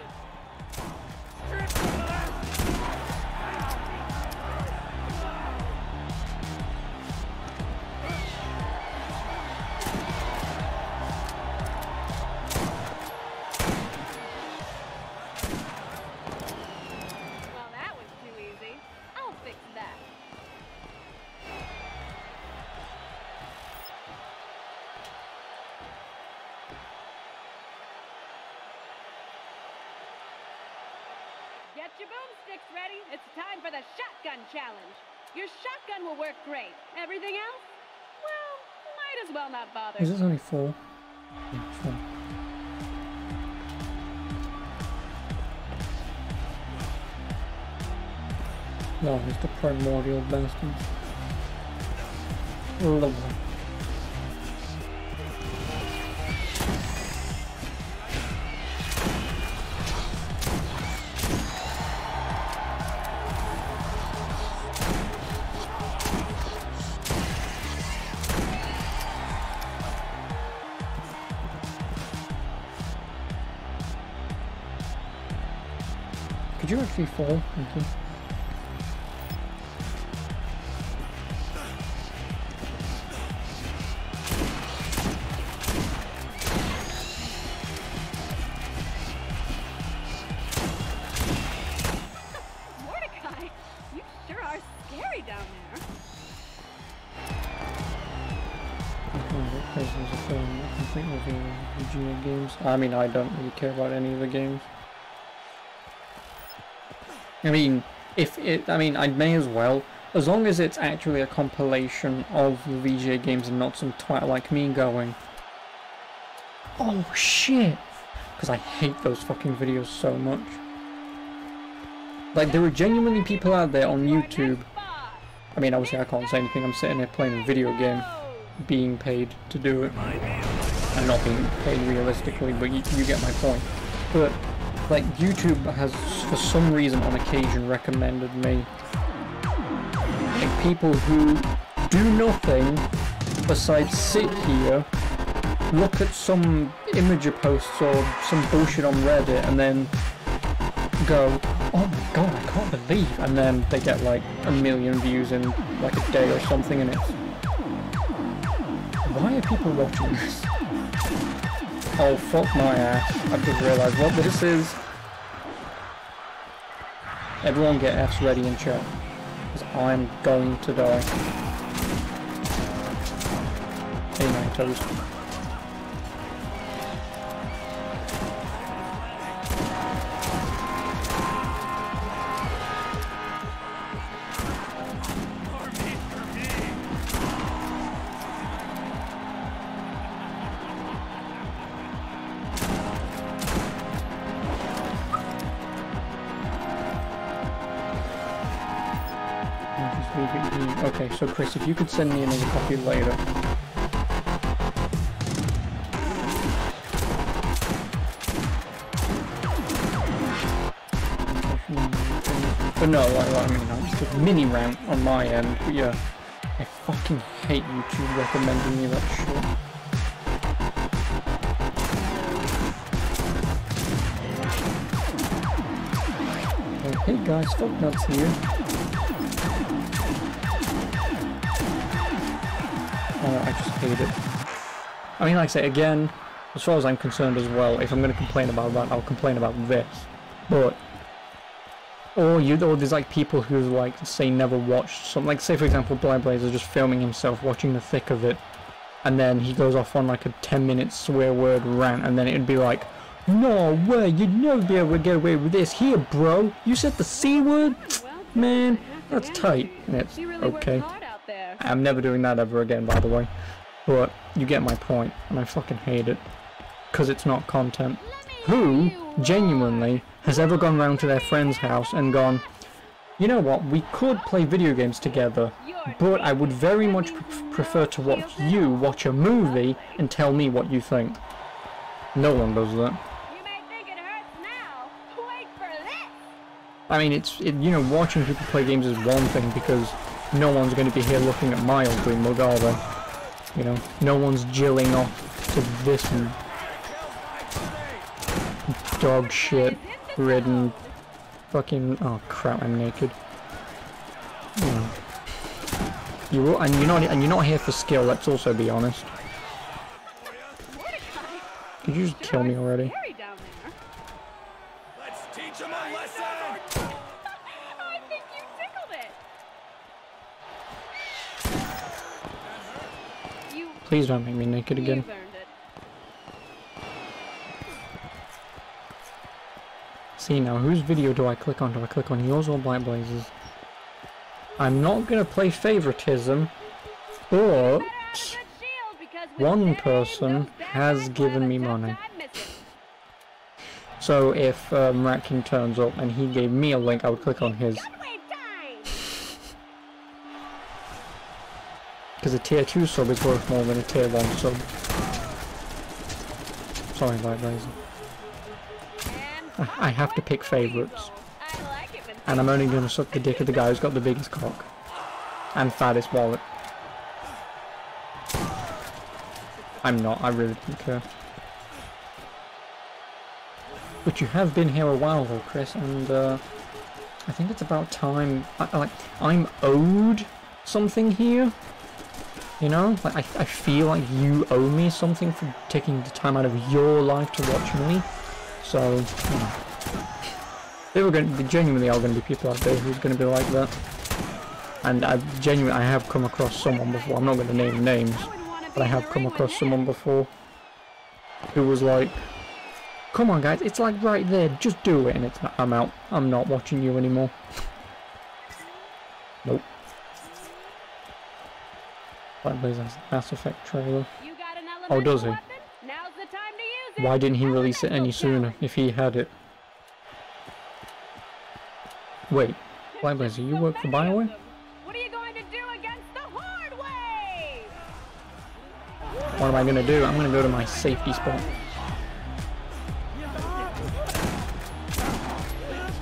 Well, that was too easy. I'll fix that. Get your boomsticks ready. It's time for the shotgun challenge. Your shotgun will work great. Everything else? Well, might as well not bother. Is this only 4? Yeah, 4. No, it's the primordial bastards. Lovely. Could you actually fall? Thank you. Mordecai, you sure are scary down there. Complete review of VGA games. I mean, I don't really care about any of the games. I mean, I may as well, as long as it's actually a compilation of the VGA games and not some twat like me going, oh shit, because I hate those fucking videos so much. Like, there are genuinely people out there on YouTube, I mean, obviously I can't say anything, I'm sitting here playing a video game, being paid to do it, and not being paid realistically, but you get my point. But like, YouTube has, for some reason, on occasion, recommended me like people who do nothing besides sit here, look at some imager posts or some bullshit on Reddit, and then go, oh my god, I can't believe, and then they get like 1 million views in like a day or something, and it's, why are people watching this? Oh, fuck my ass. I've just realised what this is. Everyone get F's ready in chat, because I'm going to die. Hey, my toes. Okay, so Chris, if you could send me another copy later. But no, I mean, I'm just a mini rant on my end, but yeah, I fucking hate YouTube recommending me that shit. Oh, hey guys, fuck nuts here. I just hate it. I mean, like I say, again, as far as I'm concerned as well, if I'm going to complain about that, I'll complain about this. But, or there's like people who like, say never watched something, like say for example, Blazer just filming himself watching the thick of it, and then he goes off on like a 10-minute swear word rant, and then it'd be like, no way, you'd never be able to get away with this here, bro. You said the C word? Man, that's tight. And it's okay. I'm never doing that ever again, by the way. But you get my point, and I fucking hate it. Because it's not content. Who, genuinely, has ever gone round to their friend's house and gone, you know what, we could play video games together, but I would very much prefer to watch you watch a movie and tell me what you think. No one does that. You may think it hurts now. Wait for this. I mean, you know, watching people play games is one thing because no one's going to be here looking at my ugly mug, are they? You know, no one's jilling off to this dog shit ridden fucking, oh crap, I'm naked. Yeah. You're not here for skill, let's also be honest. Could you just kill me already? Let's teach him a lesson! I think you tickled it. You. Please don't make me naked again. You've earned it. See now, whose video do I click on? Do I click on yours or Black Blazes? I'm not gonna play favoritism, but one person has given me money. So if Rat King turns up and he gave me a link, I would click on his. Because a tier 2 sub is worth more than a tier 1 sub. Sorry, Black Blazer. I have to pick favourites. And I'm only going to suck the dick of the guy who's got the biggest cock. And fattest wallet. I'm not, I really don't care. But you have been here a while though, Chris, and I think it's about time, I'm owed something here. You know, like I feel like you owe me something for taking the time out of your life to watch me. So, you know. There genuinely are going to be people out there who's going to be like that. And I have come across someone before, I'm not going to name names, but I have come across someone before who was like, come on guys, it's like right there, just do it, and it's like, I'm out, I'm not watching you anymore. Nope. Black Blaze has Mass Effect trailer. Oh, does he? Why didn't he release it any sooner if he had it? Wait, Black Blaze, you work for BioWare? What are you going to do against the hard way? What am I going to do? I'm going to go to my safety spot.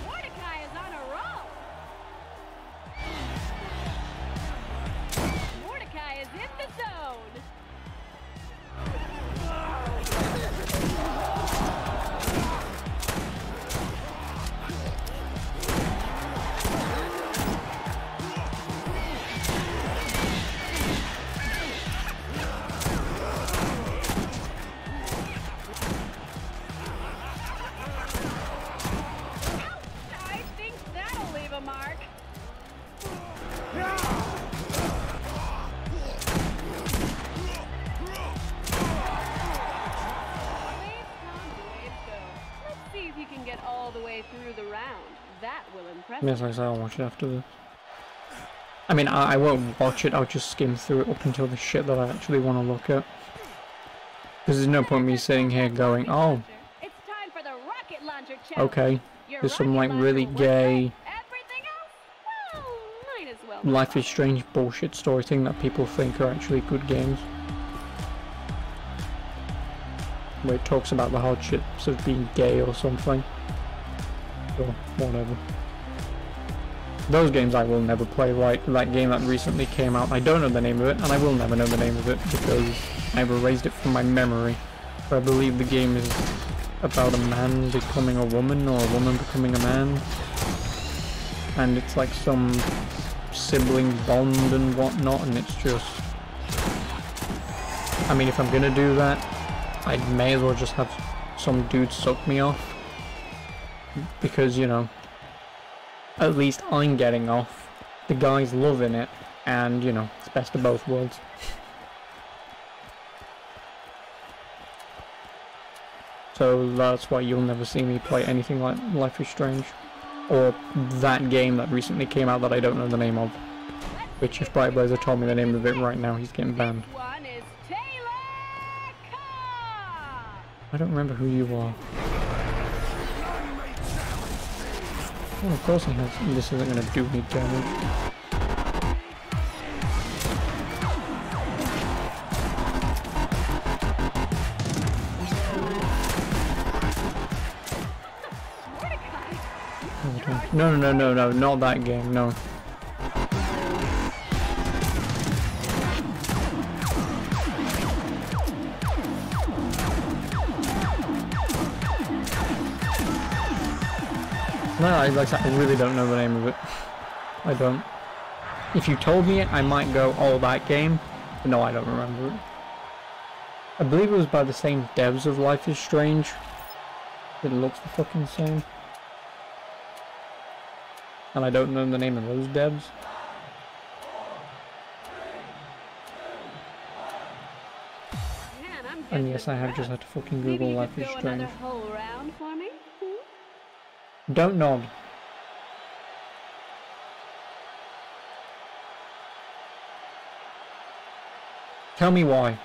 Mordecai is on a roll. Mordecai is in the zone. Yes, I say I'll watch it after this. I mean, I won't watch it, I'll just skim through it up until the shit that I actually want to look at. Because there's no point me sitting here going, oh, okay, there's some like really gay Life is Strange bullshit story thing that people think are actually good games. Where it talks about the hardships of being gay or something. Or whatever. Those games I will never play. Like that game that recently came out, I don't know the name of it, and I will never know the name of it because I've erased it from my memory. But I believe the game is about a man becoming a woman or a woman becoming a man. And it's like some sibling bond and whatnot, and it's just... I mean, if I'm gonna do that, I may as well just have some dude suck me off. Because, you know, at least I'm getting off, the guy's loving it, and, you know, it's best of both worlds. So that's why you'll never see me play anything like Life is Strange. Or that game that recently came out that I don't know the name of. Which if Bright Blazer told me the name of it right now, he's getting banned. I don't remember who you are. Well, of course he has. This isn't going to do me damage. No, not that game, no. No, I really don't know the name of it. I don't. If you told me it, I might go, oh, that game. But no, I don't remember it. I believe it was by the same devs of Life is Strange. It looks the fucking same. And I don't know the name of those devs. Man, And yes, I have just had to fucking Google Life is Strange. Another whole round for me? Don't nod. Tell me why.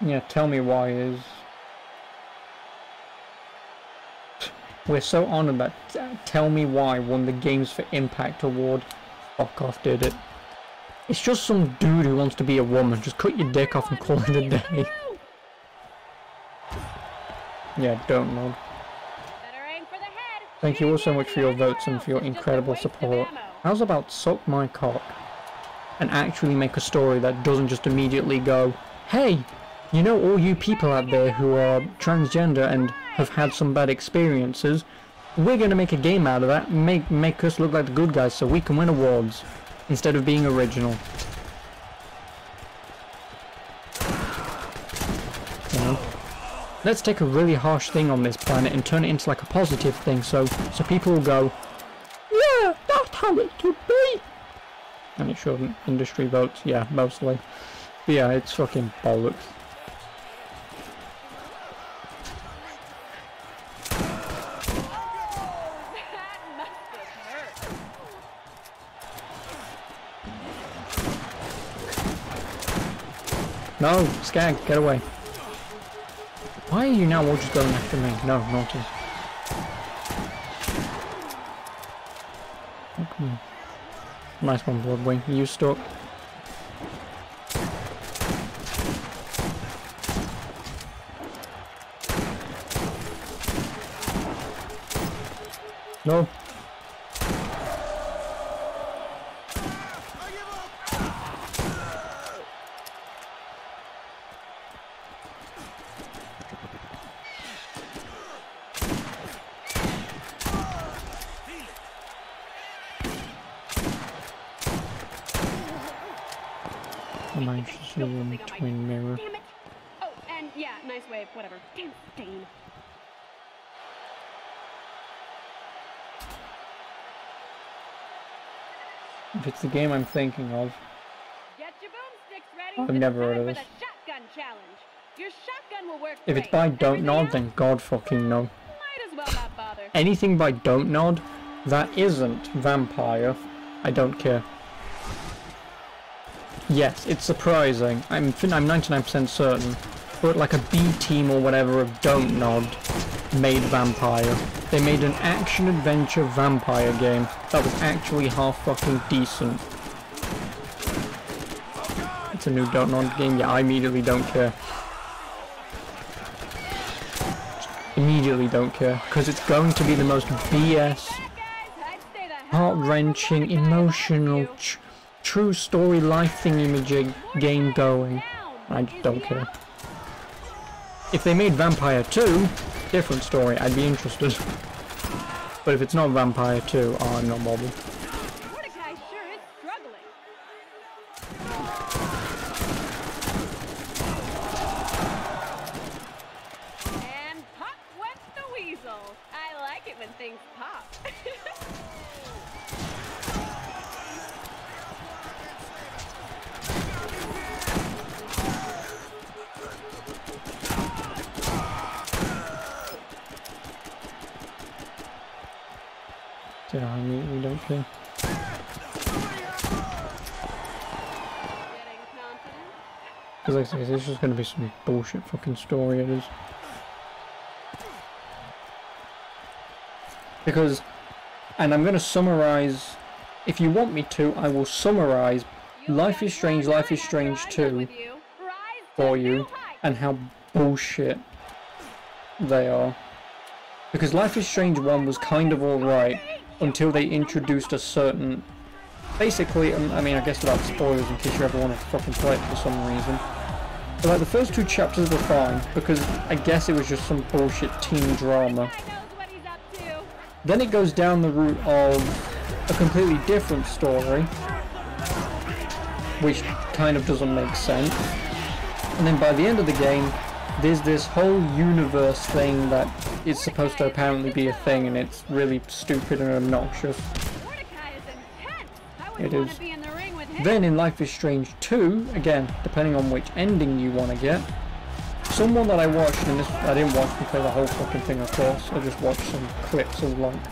Yeah, tell me why is... We're so honoured that Tell Me Why won the Games for Impact award. Fuck off, did it. It's just some dude who wants to be a woman. Just cut your dick off and call it a day. Yeah, don't nod. Thank you all so much for your votes and for your incredible support. How's about suck my cock and actually make a story that doesn't just immediately go, hey, you know all you people out there who are transgender and have had some bad experiences, we're going to make a game out of that and make us look like the good guys so we can win awards instead of being original. You know? Let's take a really harsh thing on this planet and turn it into like a positive thing so people will go, yeah, that's how it should be. And it shouldn't. Industry votes, yeah, mostly. But yeah, it's fucking bollocks. No, Skag, get away. Why are you now all just going after me? No, naughty. Oh, come on. Nice one, Bloodwing. You stuck. No. I managed to do a twin mirror. Damn it! Oh, and yeah, nice wave, whatever. Damn stain. If it's the game I'm thinking of, Get your boomsticks ready. I've never heard of It's this. time for the shotgun challenge. Your shotgun will work If it's great. by Don't Everything Nod, else, then God fucking no. might as well not bother. Anything by Don't Nod that isn't Vampire, I don't care. Yes, it's surprising. I'm 99% certain, but like a B team or whatever of Don't Nod made Vampire. They made an action-adventure vampire game that was actually half fucking decent. It's a new Don't Nod game. Yeah, I immediately don't care. Immediately don't care, because it's going to be the most BS, heart-wrenching, emotional, true story life thingy-majig game going. I just don't care. If they made Vampire 2, different story, I'd be interested. But if it's not Vampire 2, oh, I'm not bothered. Mordecai sure is struggling. And pop went the weasel. I like it when things pop. Yeah, I immediately don't care. Getting confident? Because like I say, it's just going to be some bullshit fucking story it is. Because, and I'm going to summarize, if you want me to, I will summarize Life is Strange 2 for you, and how bullshit they are. Because Life is Strange 1 was kind of alright until they introduced a certain... Basically, I mean, I guess without spoilers in case you ever want to fucking play it for some reason. But like, the first 2 chapters were fine, because I guess it was just some bullshit teen drama. Then it goes down the route of a completely different story, which kind of doesn't make sense. And then by the end of the game, there's this whole universe thing that is supposed to apparently be a thing, and it's really stupid and obnoxious. It is. Then in Life is Strange 2, again, depending on which ending you want to get, someone that I watched, and this, I didn't watch them play the whole fucking thing of course, I just watched some clips of like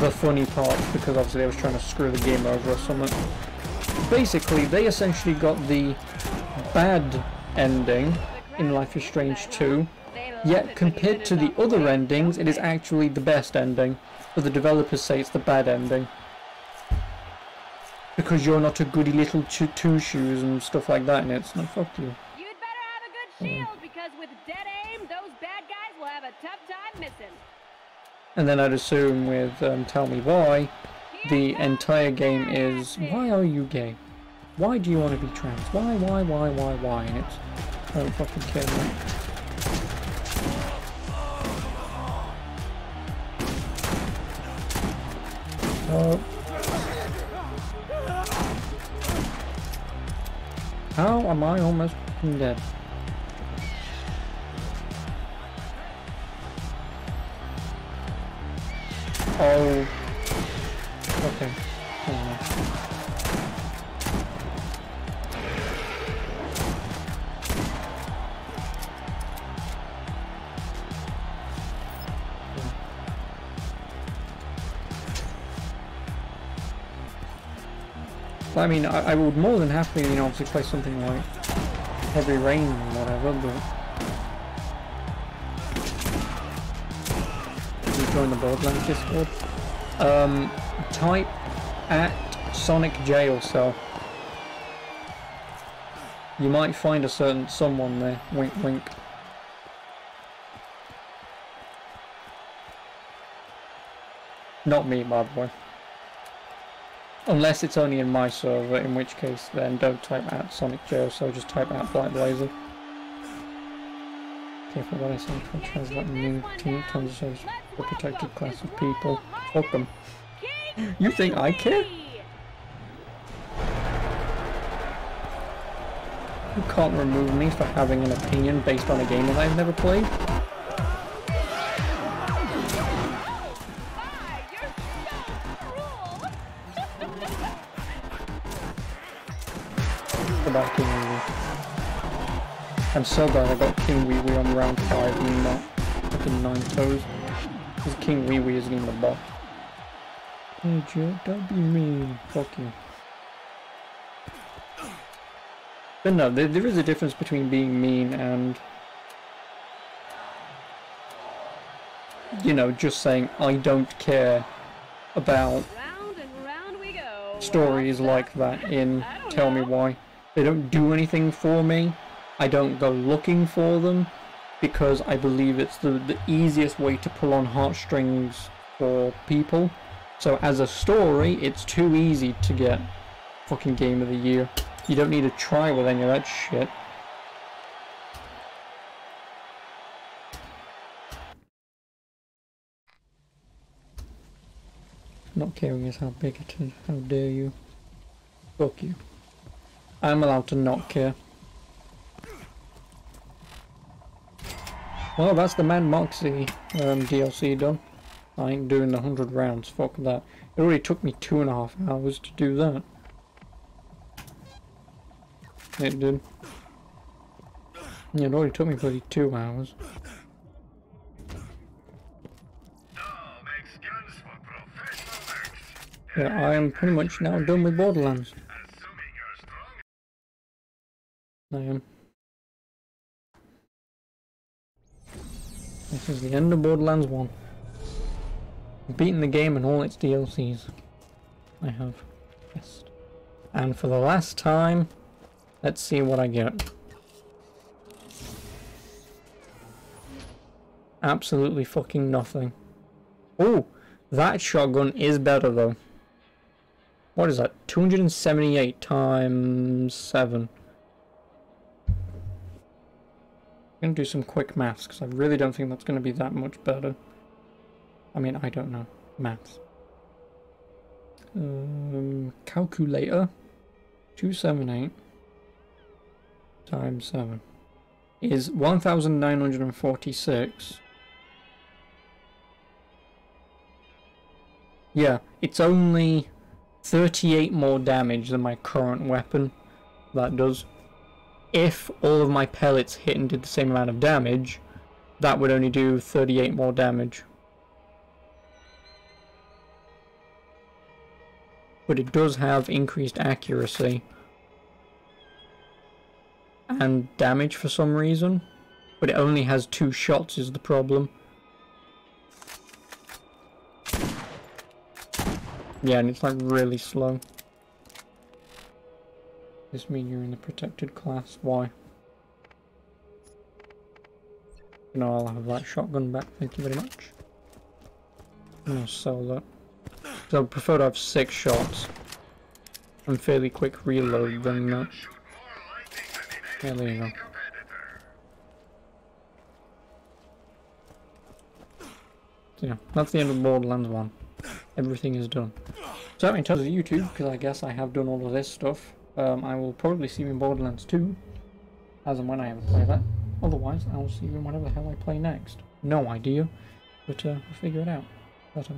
the funny parts, because obviously they was trying to screw the game over or something. Basically, they essentially got the bad ending in Life is Strange 2, yet compared to the other endings, it is actually the best ending, but the developers say it's the bad ending. Because you're not a goody little two-shoes and stuff like that, and it's like, fuck you. You'd better have a good shield, because with dead aim, those bad guys will have a tough time missing. And then I'd assume with Tell Me Why, the entire game is, why are you gay? Why do you want to be trans? Why? And it's, I don't fucking care, man. Oh. How am I almost fucking dead? Oh. Okay. I mean, I would more than happily, you know, obviously play something like Heavy Rain or whatever, but... You join the Borderlands Discord. Type at Sonic Jail Cell. You might find a certain someone there. Wink wink. Not me, by the way. Unless it's only in my server, in which case then don't type out Sonic Jail, so just type out Black Blazer. Careful what I say, for translating new team terms of service for protected class of people. Fuck them. You think I care? You can't remove me for having an opinion based on a game that I've never played. About King Wee Wee. I'm so glad I got King Wee Wee on round 5 and not fucking 9 toes. Because King Wee Wee isn't even the boss. Hey Joe, don't be mean. Fuck you. But no, there is a difference between being mean and, you know, just saying I don't care about stories like that in Tell Me Why. They don't do anything for me. I don't go looking for them because I believe it's the easiest way to pull on heartstrings for people. So as a story, it's too easy to get fucking Game of the Year. You don't need to try with any of that shit. Not caring is how big it is. How dare you? Fuck you. I'm allowed to not care. Well, that's the Man Moxxi DLC done. I ain't doing the 100 rounds. Fuck that. It already took me 2.5 hours to do that. It did. Yeah, it already took me bloody 2 hours. Yeah, I am pretty much now done with Borderlands. I am. This is the end of Borderlands 1. Beaten the game and all its DLCs. I have. Yes. And for the last time, let's see what I get. Absolutely fucking nothing. Oh, that shotgun is better though. What is that? 278 times 7. I'm going to do some quick maths because I really don't think that's going to be that much better. I mean, I don't know. Maths. Calculator. 278 times 7 is 1946. Yeah, it's only 38 more damage than my current weapon. That does. If all of my pellets hit and did the same amount of damage, that would only do 38 more damage. But it does have increased accuracy and damage for some reason. But it only has 2 shots is the problem. Yeah, and it's like really slow. Does this mean you're in the protected class? Why? No, I'll have that shotgun back, thank you very much. I'm gonna sell that. So I prefer to have 6 shots and fairly quick reload than that. Yeah, there you go. So yeah, that's the end of Borderlands 1. Everything is done. So in terms of YouTube, because I guess I have done all of this stuff, I will probably see you in Borderlands 2, as and when I ever play that. Otherwise, I will see you in whatever the hell I play next. No idea, but we'll figure it out. But